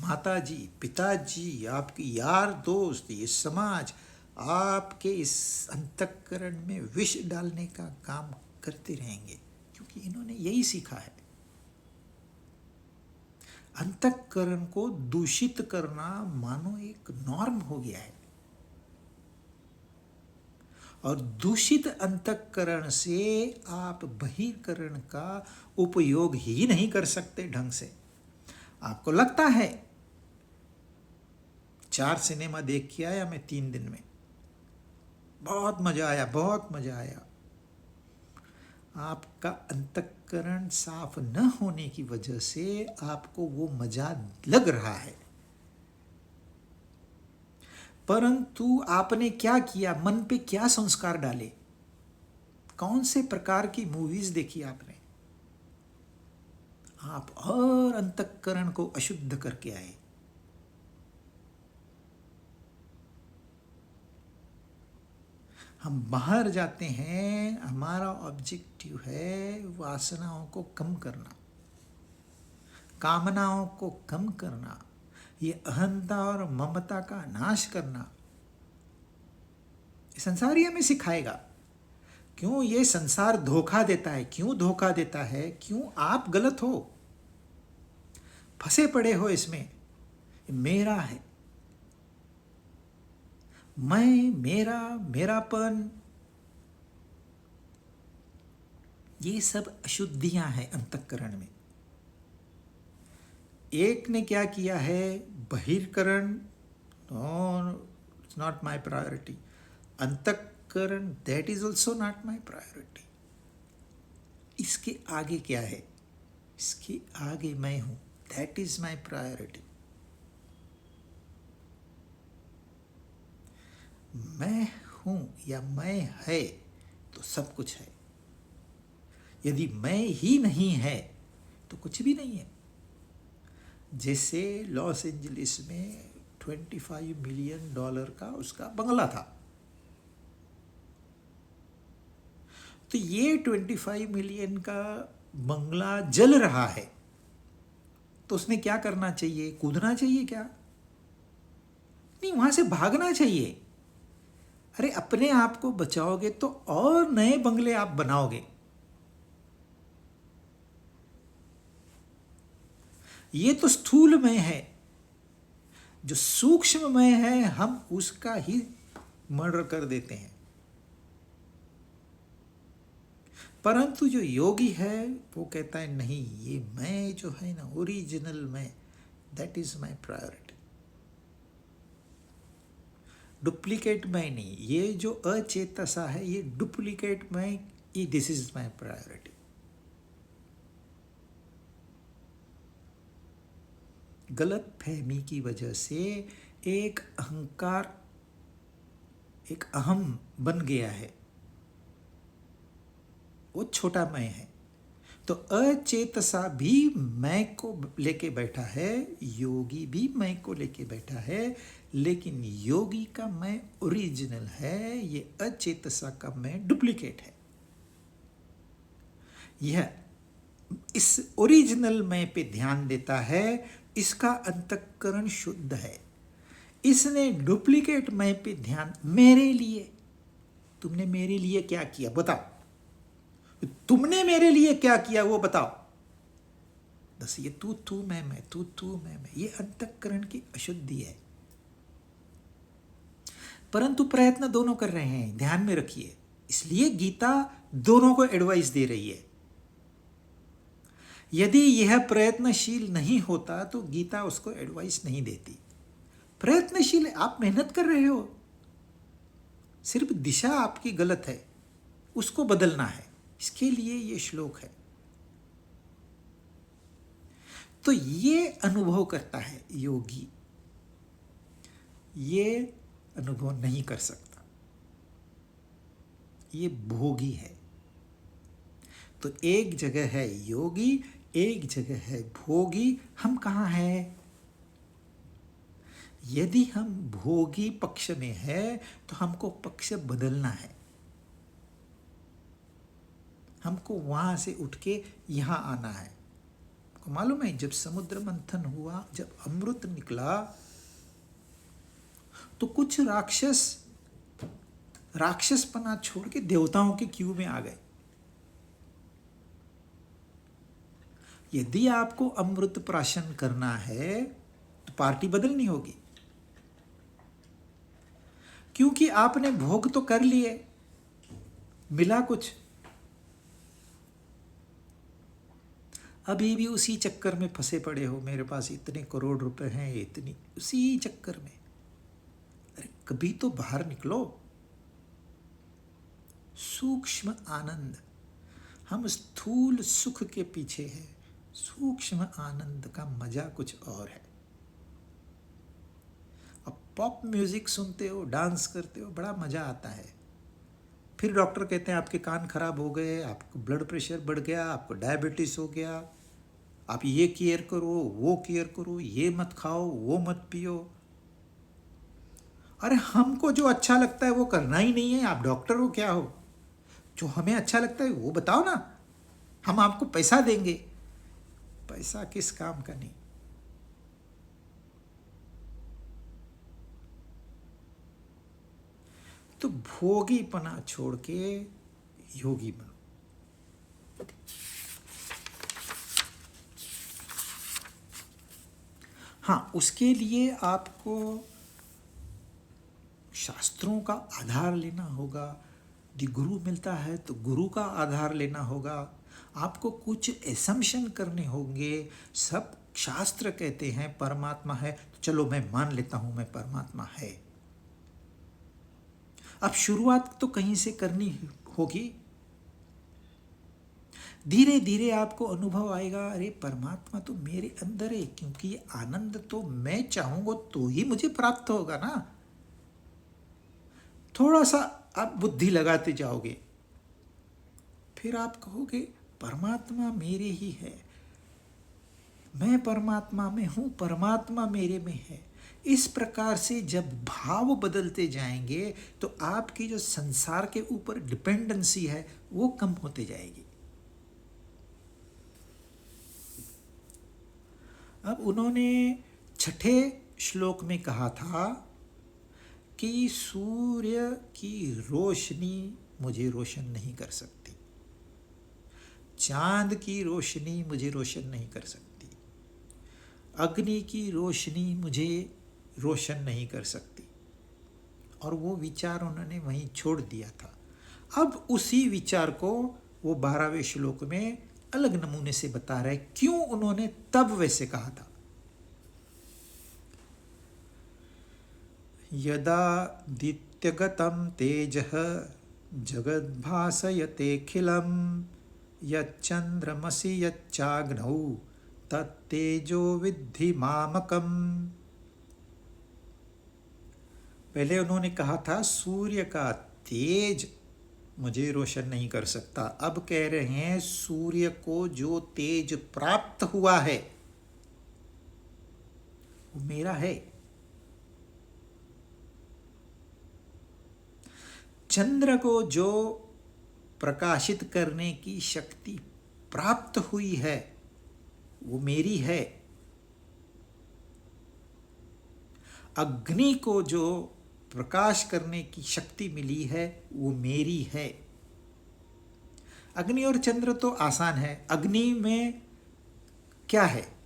माताजी, पिताजी, आपके यार दोस्त, ये समाज आपके इस अंतःकरण में विष डालने का काम करते रहेंगे, क्योंकि इन्होंने यही सीखा है। अंतःकरण को दूषित करना मानो एक नॉर्म हो गया है, और दूषित अंतःकरण से आप बहिर्करण का उपयोग ही नहीं कर सकते ढंग से। आपको लगता है 4 सिनेमा देख के आया मैं 3 दिन में, बहुत मजा आया, बहुत मजा आया। आपका अंतःकरण अंतःकरण साफ न होने की वजह से आपको वो मजा लग रहा है, परंतु आपने क्या किया, मन पे क्या संस्कार डाले, कौन से प्रकार की मूवीज देखी आपने, आप और अंतःकरण को अशुद्ध करके आए। हम बाहर जाते हैं, हमारा ऑब्जेक्टिव है वासनाओं को कम करना, कामनाओं को कम करना, ये अहंता और ममता का नाश करना। संसार ही हमें सिखाएगा। क्यों ये संसार धोखा देता है, क्यों धोखा देता है, क्यों आप गलत हो, फंसे पड़े हो इसमें। मेरा है, मैं, मेरा, मेरापन, ये सब अशुद्धियां हैं अंतःकरण में। एक ने क्या किया है, बहिर्करण, इट्स नॉट माय प्रायोरिटी, अंतःकरण that is also not my priority. इसके आगे क्या है, इसके आगे मैं हूं, दैट इज माय प्रायोरिटी। मैं हूं या मैं है तो सब कुछ है, यदि मैं ही नहीं है तो कुछ भी नहीं है। जैसे लॉस एंजलिस में $25 मिलियन का उसका बंगला था, तो ये 25 मिलियन का बंगला जल रहा है, तो उसने क्या करना चाहिए, कूदना चाहिए क्या? नहीं, वहां से भागना चाहिए। अरे अपने आप को बचाओगे तो और नए बंगले आप बनाओगे। ये तो स्थूल में है, जो सूक्ष्म में है हम उसका ही मर्डर कर देते हैं। परंतु जो योगी है वो कहता है नहीं, ये मैं जो है ना, ओरिजिनल मैं, that is my priority. Duplicate मैं नहीं, ये जो अचेतसा है, ये डुप्लीकेट मैं, ये दिस इज माय प्रायोरिटी। गलत फहमी की वजह से एक अहंकार, एक अहम बन गया है, वो छोटा मैं है। तो अचेतसा भी मैं को लेके बैठा है, योगी भी मैं को लेके बैठा है, लेकिन योगी का मैं ओरिजिनल है, ये अचेतसा का मैं डुप्लीकेट है। यह इस ओरिजिनल मैं पे ध्यान देता है, इसका अंतःकरण शुद्ध है। इसने डुप्लीकेट मैं पे ध्यान, मेरे लिए, तुमने मेरे लिए क्या किया बताओ, तुमने मेरे लिए क्या किया वो बताओ। बस ये तू मैं, तू मैं, ये अंतःकरण की अशुद्धि है। परंतु प्रयत्न दोनों कर रहे हैं, ध्यान में रखिए। इसलिए गीता दोनों को एडवाइस दे रही है। यदि यह प्रयत्नशील नहीं होता तो गीता उसको एडवाइस नहीं देती। प्रयत्नशील, आप मेहनत कर रहे हो, सिर्फ दिशा आपकी गलत है, उसको बदलना है, इसके लिए ये श्लोक है। तो ये अनुभव करता है योगी, ये अनुभव नहीं कर सकता, ये भोगी है। तो एक जगह है योगी, एक जगह है भोगी। हम कहाँ हैं? यदि हम भोगी पक्ष में है तो हमको पक्ष बदलना है, हमको वहां से उठ के यहां आना है। आपको मालूम है, जब समुद्र मंथन हुआ, जब अमृत निकला, तो कुछ राक्षसपना छोड़ के देवताओं के क्यू में आ गए। यदि आपको अमृत प्राशन करना है तो पार्टी बदलनी होगी, क्योंकि आपने भोग तो कर लिए, मिला कुछ, अभी भी उसी चक्कर में फंसे पड़े हो। मेरे पास इतने करोड़ रुपए हैं, इतनी, उसी चक्कर में। अरे कभी तो बाहर निकलो। सूक्ष्म आनंद, हम स्थूल सुख के पीछे हैं। सूक्ष्म आनंद का मजा कुछ और है। अब पॉप म्यूजिक सुनते हो, डांस करते हो, बड़ा मजा आता है। फिर डॉक्टर कहते हैं आपके कान खराब हो गए, आपको ब्लड प्रेशर बढ़ गया, आपको डायबिटीज हो गया, आप ये केयर करो, वो केयर करो, ये मत खाओ, वो मत पियो। अरे हमको जो अच्छा लगता है वो करना ही नहीं है। आप डॉक्टर हो क्या हो? जो हमें अच्छा लगता है वो बताओ ना, हम आपको पैसा देंगे। पैसा किस काम का नहीं। तो भोगीपना छोड़ के योगी बनो। हाँ, उसके लिए आपको शास्त्रों का आधार लेना होगा। यदि गुरु मिलता है तो गुरु का आधार लेना होगा। आपको कुछ एसम्पशन करने होंगे। सब शास्त्र कहते हैं परमात्मा है, तो चलो मैं मान लेता हूं मैं परमात्मा है। अब शुरुआत तो कहीं से करनी होगी। धीरे धीरे आपको अनुभव आएगा, अरे परमात्मा तो मेरे अंदर है, क्योंकि ये आनंद तो मैं चाहूंगा तो ही मुझे प्राप्त होगा ना। थोड़ा सा आप बुद्धि लगाते जाओगे, फिर आप कहोगे परमात्मा मेरे ही है, मैं परमात्मा में हूं, परमात्मा मेरे में है। इस प्रकार से जब भाव बदलते जाएंगे तो आपकी जो संसार के ऊपर डिपेंडेंसी है वो कम होते जाएगी। अब उन्होंने छठे श्लोक में कहा था कि सूर्य की रोशनी मुझे रोशन नहीं कर सकती, चांद की रोशनी मुझे रोशन नहीं कर सकती, अग्नि की रोशनी मुझे रोशन नहीं कर सकती। और वो विचार उन्होंने वहीं छोड़ दिया था। अब उसी विचार को वो 12वें श्लोक में अलग नमूने से बता रहे क्यों उन्होंने तब वैसे कहा था। यदा दित्यगतं तेजः जगद्भासयतेऽखिलं यच्चंद्रमसि यच्चाग्नौ तत्तेजो विद्धि मामकम्। पहले उन्होंने कहा था सूर्य का तेज मुझे रोशन नहीं कर सकता। अब कह रहे हैं सूर्य को जो तेज प्राप्त हुआ है वो मेरा है। चंद्र को जो प्रकाशित करने की शक्ति प्राप्त हुई है वो मेरी है। अग्नि को जो प्रकाश करने की शक्ति मिली है वो मेरी है। अग्नि और चंद्र तो आसान है। अग्नि में क्या है?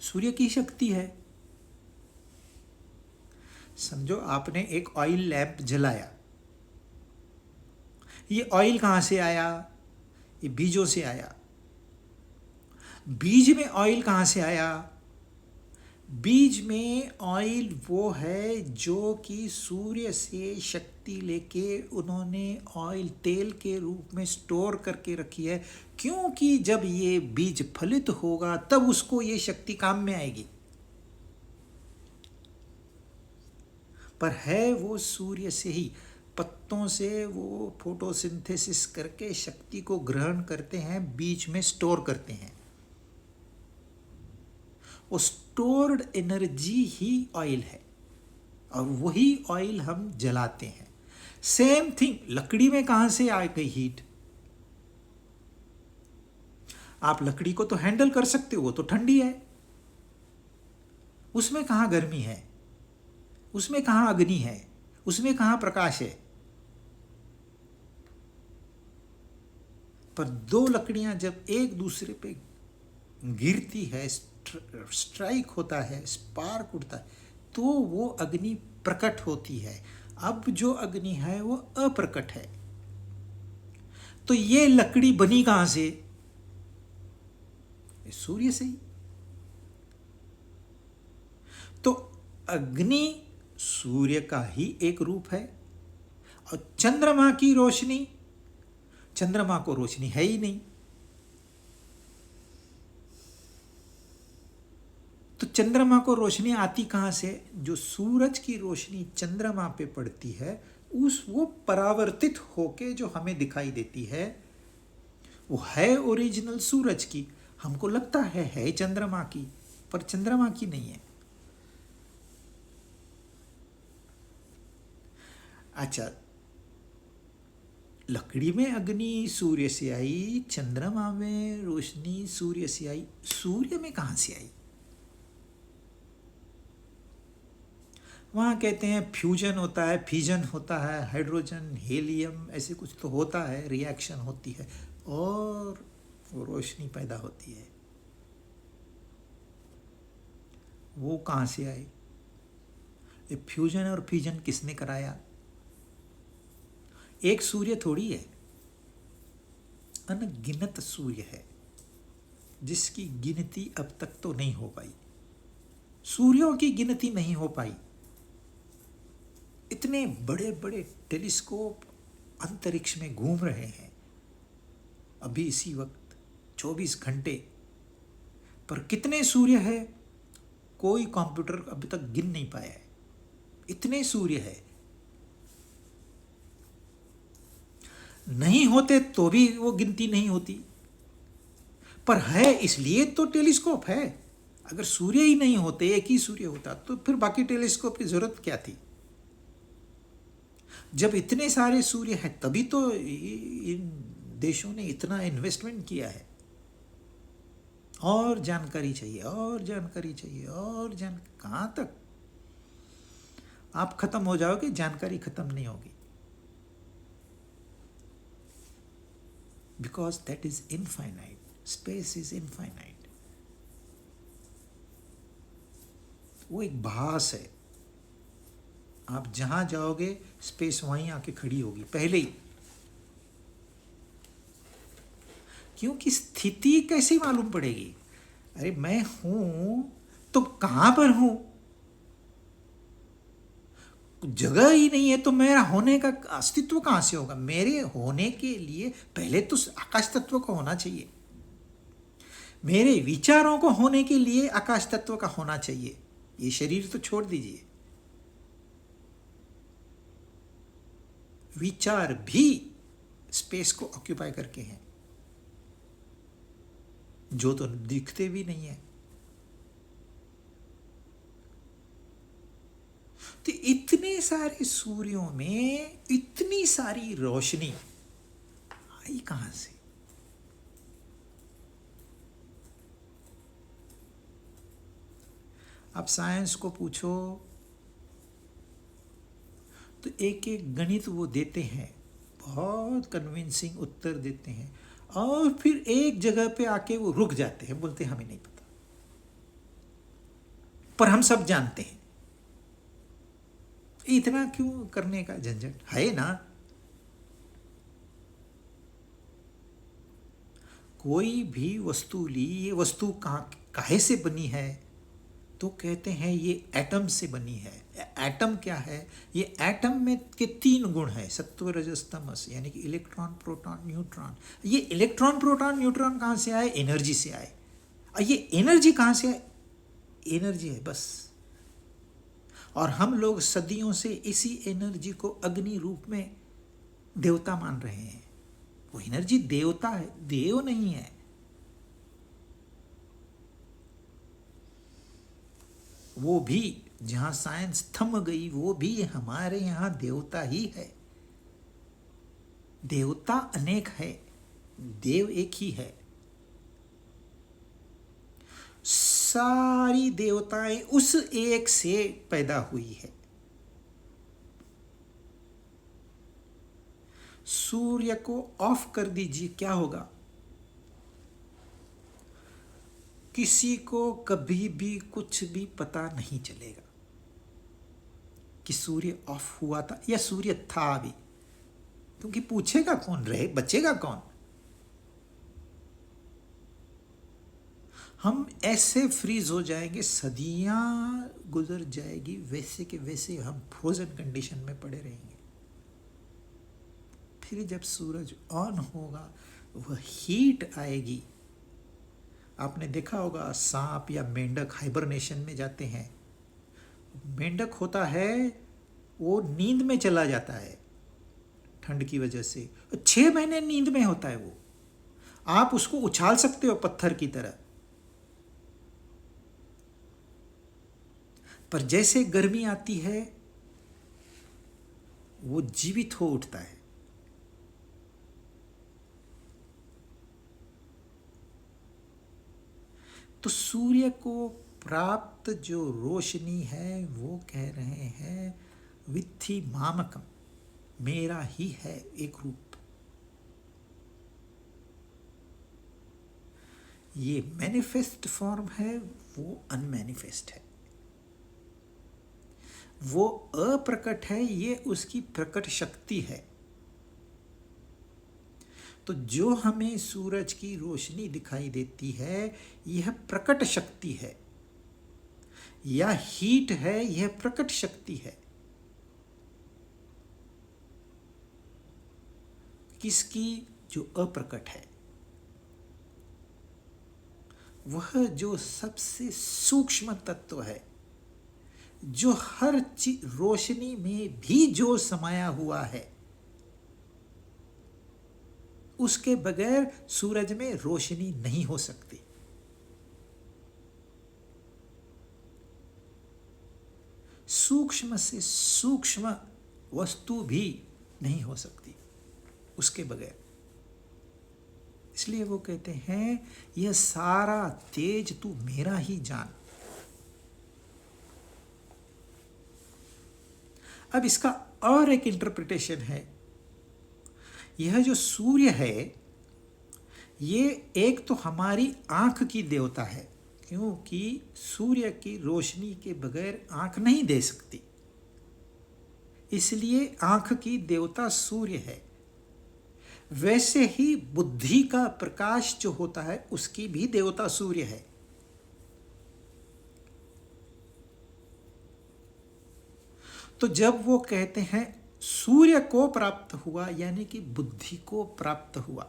सूर्य की शक्ति है। समझो आपने एक ऑयल लैंप जलाया, ये ऑयल कहां से आया? ये बीजों से आया। बीज में ऑयल कहां से आया? बीज में ऑयल वो है जो कि सूर्य से शक्ति लेके उन्होंने ऑयल तेल के रूप में स्टोर करके रखी है, क्योंकि जब ये बीज फलित होगा तब उसको ये शक्ति काम में आएगी। पर है वो सूर्य से ही। पत्तों से वो फोटोसिंथेसिस करके शक्ति को ग्रहण करते हैं, बीज में स्टोर करते हैं। वो स्टोर्ड एनर्जी ही ऑयल है और वही ऑयल हम जलाते हैं। सेम थिंग लकड़ी में कहां से आ गई हीट? आप लकड़ी को तो हैंडल कर सकते हो, वो तो ठंडी है, उसमें कहां गर्मी है, उसमें कहां अग्नि है, उसमें कहां प्रकाश है? पर दो लकड़ियां जब एक दूसरे पे गिरती है, स्ट्राइक होता है, स्पार्क उठता है, तो वो अग्नि प्रकट होती है। अब जो अग्नि है वो अप्रकट है। तो ये लकड़ी बनी कहां से? सूर्य से ही। तो अग्नि सूर्य का ही एक रूप है। और चंद्रमा की रोशनी, चंद्रमा को रोशनी है ही नहीं, तो चंद्रमा को रोशनी आती कहाँ से? जो सूरज की रोशनी चंद्रमा पे पड़ती है, वो परावर्तित होके जो हमें दिखाई देती है, वो है ओरिजिनल सूरज की। हमको लगता है चंद्रमा की, पर चंद्रमा की नहीं है। अच्छा, लकड़ी में अग्नि सूर्य से आई, चंद्रमा में रोशनी सूर्य से आई, सूर्य में कहाँ से आई? वहाँ कहते हैं फ्यूजन होता है, फिजन होता है, हाइड्रोजन हीलियम ऐसे कुछ तो होता है, रिएक्शन होती है और वो रोशनी पैदा होती है। वो कहाँ से आए? ये फ्यूजन और फिजन किसने कराया? एक सूर्य थोड़ी है, अनगिनत सूर्य है जिसकी गिनती अब तक तो नहीं हो पाई। सूर्यों की गिनती नहीं हो पाई। इतने बड़े बड़े टेलीस्कोप अंतरिक्ष में घूम रहे हैं अभी इसी वक्त 24 घंटे, पर कितने सूर्य है कोई कंप्यूटर अभी तक गिन नहीं पाया है। इतने सूर्य है। नहीं होते तो भी वो गिनती नहीं होती, पर है इसलिए तो टेलीस्कोप है। अगर सूर्य ही नहीं होते, एक ही सूर्य होता, तो फिर बाकी टेलीस्कोप की जरूरत क्या थी? जब इतने सारे सूर्य हैं तभी तो इन देशों ने इतना इन्वेस्टमेंट किया है। और जानकारी चाहिए, और जानकारी चाहिए, और कहाँ तक? आप खत्म हो जाओगे, जानकारी खत्म नहीं होगी। Because that is infinite, space is infinite. वो एक भास है। आप जहां जाओगे स्पेस वहीं आके खड़ी होगी पहले ही। क्योंकि स्थिति कैसे मालूम पड़ेगी? अरे मैं हूं तो कहां पर हूं? जगह ही नहीं है तो मेरा होने का अस्तित्व कहां से होगा? मेरे होने के लिए पहले तो आकाश तत्व का होना चाहिए। मेरे विचारों को होने के लिए आकाश तत्व का होना चाहिए। ये शरीर तो छोड़ दीजिए, विचार भी स्पेस को ऑक्यूपाई करके हैं, जो तो दिखते भी नहीं है। तो इतने सारे सूर्यों में इतनी सारी रोशनी आई कहां से? अब साइंस को पूछो तो एक एक गणित वो देते हैं, बहुत कन्विंसिंग उत्तर देते हैं, और फिर एक जगह पे आके वो रुक जाते हैं, बोलते हैं हमें नहीं पता, पर हम सब जानते हैं। इतना क्यों करने का झंझट है ना? कोई भी वस्तु ली, ये वस्तु काहे से बनी है? तो कहते हैं ये एटम से बनी है। एटम क्या है? ये एटम में के 3 गुण है, सत्व रजस तमस, यानी कि इलेक्ट्रॉन प्रोटॉन न्यूट्रॉन। ये इलेक्ट्रॉन प्रोटॉन न्यूट्रॉन कहाँ से आए? एनर्जी से आए। और ये एनर्जी कहाँ से आए? एनर्जी है बस। और हम लोग सदियों से इसी एनर्जी को अग्नि रूप में देवता मान रहे हैं। वो एनर्जी देवता है, देव नहीं है। वो भी जहां साइंस थम गई, वो भी हमारे यहां देवता ही है। देवता अनेक है, देव एक ही है। सारी देवताएं उस एक से पैदा हुई है। सूर्य को ऑफ कर दीजिए, क्या होगा? किसी को कभी भी कुछ भी पता नहीं चलेगा कि सूर्य ऑफ हुआ था या सूर्य था अभी, क्योंकि पूछेगा कौन, रहे बचेगा कौन? हम ऐसे फ्रीज हो जाएंगे, सदियां गुजर जाएगी, वैसे के वैसे हम फ्रोजन कंडीशन में पड़े रहेंगे। फिर जब सूरज ऑन होगा, वह हीट आएगी, आपने देखा होगा सांप या मेंढक हाइबरनेशन में जाते हैं। मेंढक होता है वो नींद में चला जाता है ठंड की वजह से, 6 महीने नींद में होता है वो। आप उसको उछाल सकते हो पत्थर की तरह, पर जैसे गर्मी आती है वो जीवित हो उठता है। तो सूर्य को प्राप्त जो रोशनी है वो कह रहे हैं वित्थि मामकम, मेरा ही है एक रूप। ये मैनिफेस्ट फॉर्म है, वो अनमैनिफेस्ट है। वो अप्रकट है, ये उसकी प्रकट शक्ति है। तो जो हमें सूरज की रोशनी दिखाई देती है यह प्रकट शक्ति है, या हीट है, यह प्रकट शक्ति है। किसकी? जो अप्रकट है, वह जो सबसे सूक्ष्म तत्व है, जो हर रोशनी में भी जो समाया हुआ है, उसके बगैर सूरज में रोशनी नहीं हो सकती। सूक्ष्म से सूक्ष्म वस्तु भी नहीं हो सकती उसके बगैर। इसलिए वो कहते हैं यह सारा तेज तू मेरा ही जान। अब इसका और एक इंटरप्रिटेशन है। यह जो सूर्य है ये एक तो हमारी आंख की देवता है, क्योंकि सूर्य की रोशनी के बगैर आंख नहीं दे सकती, इसलिए आंख की देवता सूर्य है। वैसे ही बुद्धि का प्रकाश जो होता है उसकी भी देवता सूर्य है। तो जब वो कहते हैं सूर्य को प्राप्त हुआ, यानी कि बुद्धि को प्राप्त हुआ,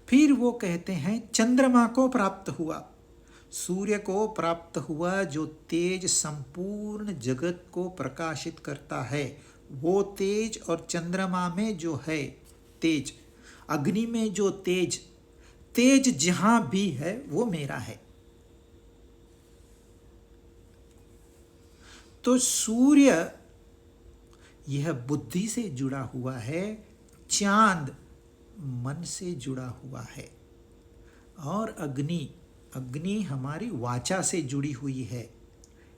फिर वो कहते हैं चंद्रमा को प्राप्त हुआ। सूर्य को प्राप्त हुआ जो तेज संपूर्ण जगत को प्रकाशित करता है, वो तेज, और चंद्रमा में जो है तेज, अग्नि में जो तेज, तेज जहां भी है वो मेरा है। तो सूर्य यह बुद्धि से जुड़ा हुआ है, चांद मन से जुड़ा हुआ है, और अग्नि हमारी वाचा से जुड़ी हुई है,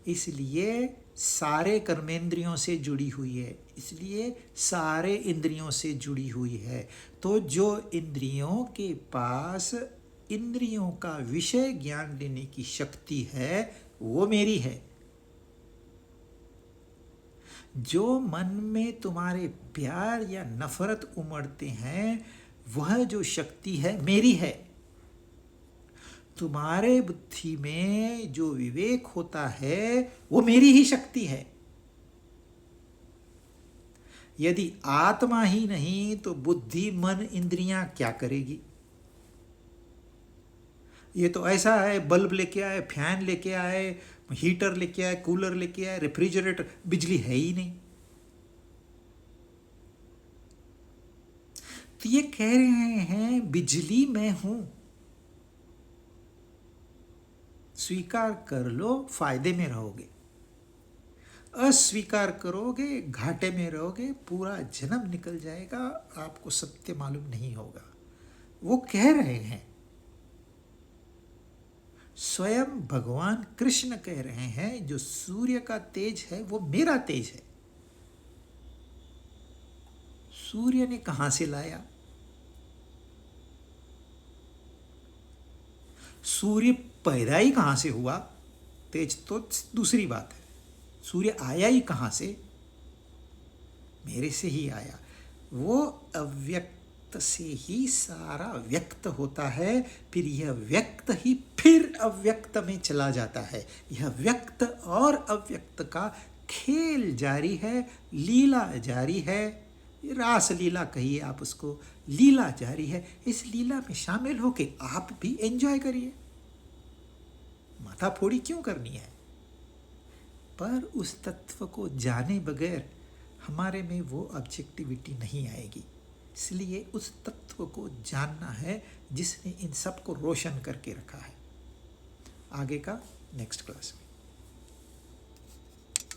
इसलिए सारे कर्मेंद्रियों से जुड़ी हुई है, इसलिए सारे इंद्रियों से जुड़ी हुई है। तो जो इंद्रियों के पास इंद्रियों का विषय ज्ञान देने की शक्ति है वो मेरी है। जो मन में तुम्हारे प्यार या नफरत उमड़ते हैं वह जो शक्ति है मेरी है। तुम्हारे बुद्धि में जो विवेक होता है वो मेरी ही शक्ति है। यदि आत्मा ही नहीं तो बुद्धि, मन, इंद्रियां क्या करेगी? ये तो ऐसा है, बल्ब लेके आए, फैन लेके आए, हीटर लेके आए, कूलर लेके आए, रेफ्रिजरेटर, बिजली है ही नहीं। तो ये कह रहे हैं बिजली मैं हूं, स्वीकार कर लो फायदे में रहोगे, अस्वीकार करोगे घाटे में रहोगे, पूरा जन्म निकल जाएगा, आपको सत्य मालूम नहीं होगा। वो कह रहे हैं, स्वयं भगवान कृष्ण कह रहे हैं जो सूर्य का तेज है वो मेरा तेज है। सूर्य ने कहां से लाया? सूर्य पैदा ही कहां से हुआ? तेज तो दूसरी बात है, सूर्य आया ही कहां से? मेरे से ही आया। वो अव्यक्त से ही सारा व्यक्त होता है, फिर यह व्यक्त ही फिर अव्यक्त में चला जाता है। यह व्यक्त और अव्यक्त का खेल जारी है, लीला जारी है। रास लीला कहिए आप उसको, लीला जारी है। इस लीला में शामिल होके आप भी एंजॉय करिए, माथा फोड़ी क्यों करनी है। पर उस तत्व को जाने बगैर हमारे में वो ऑब्जेक्टिविटी नहीं आएगी। इसलिए उस तत्व को जानना है जिसने इन सब को रोशन करके रखा है। आगे का नेक्स्ट क्लास में।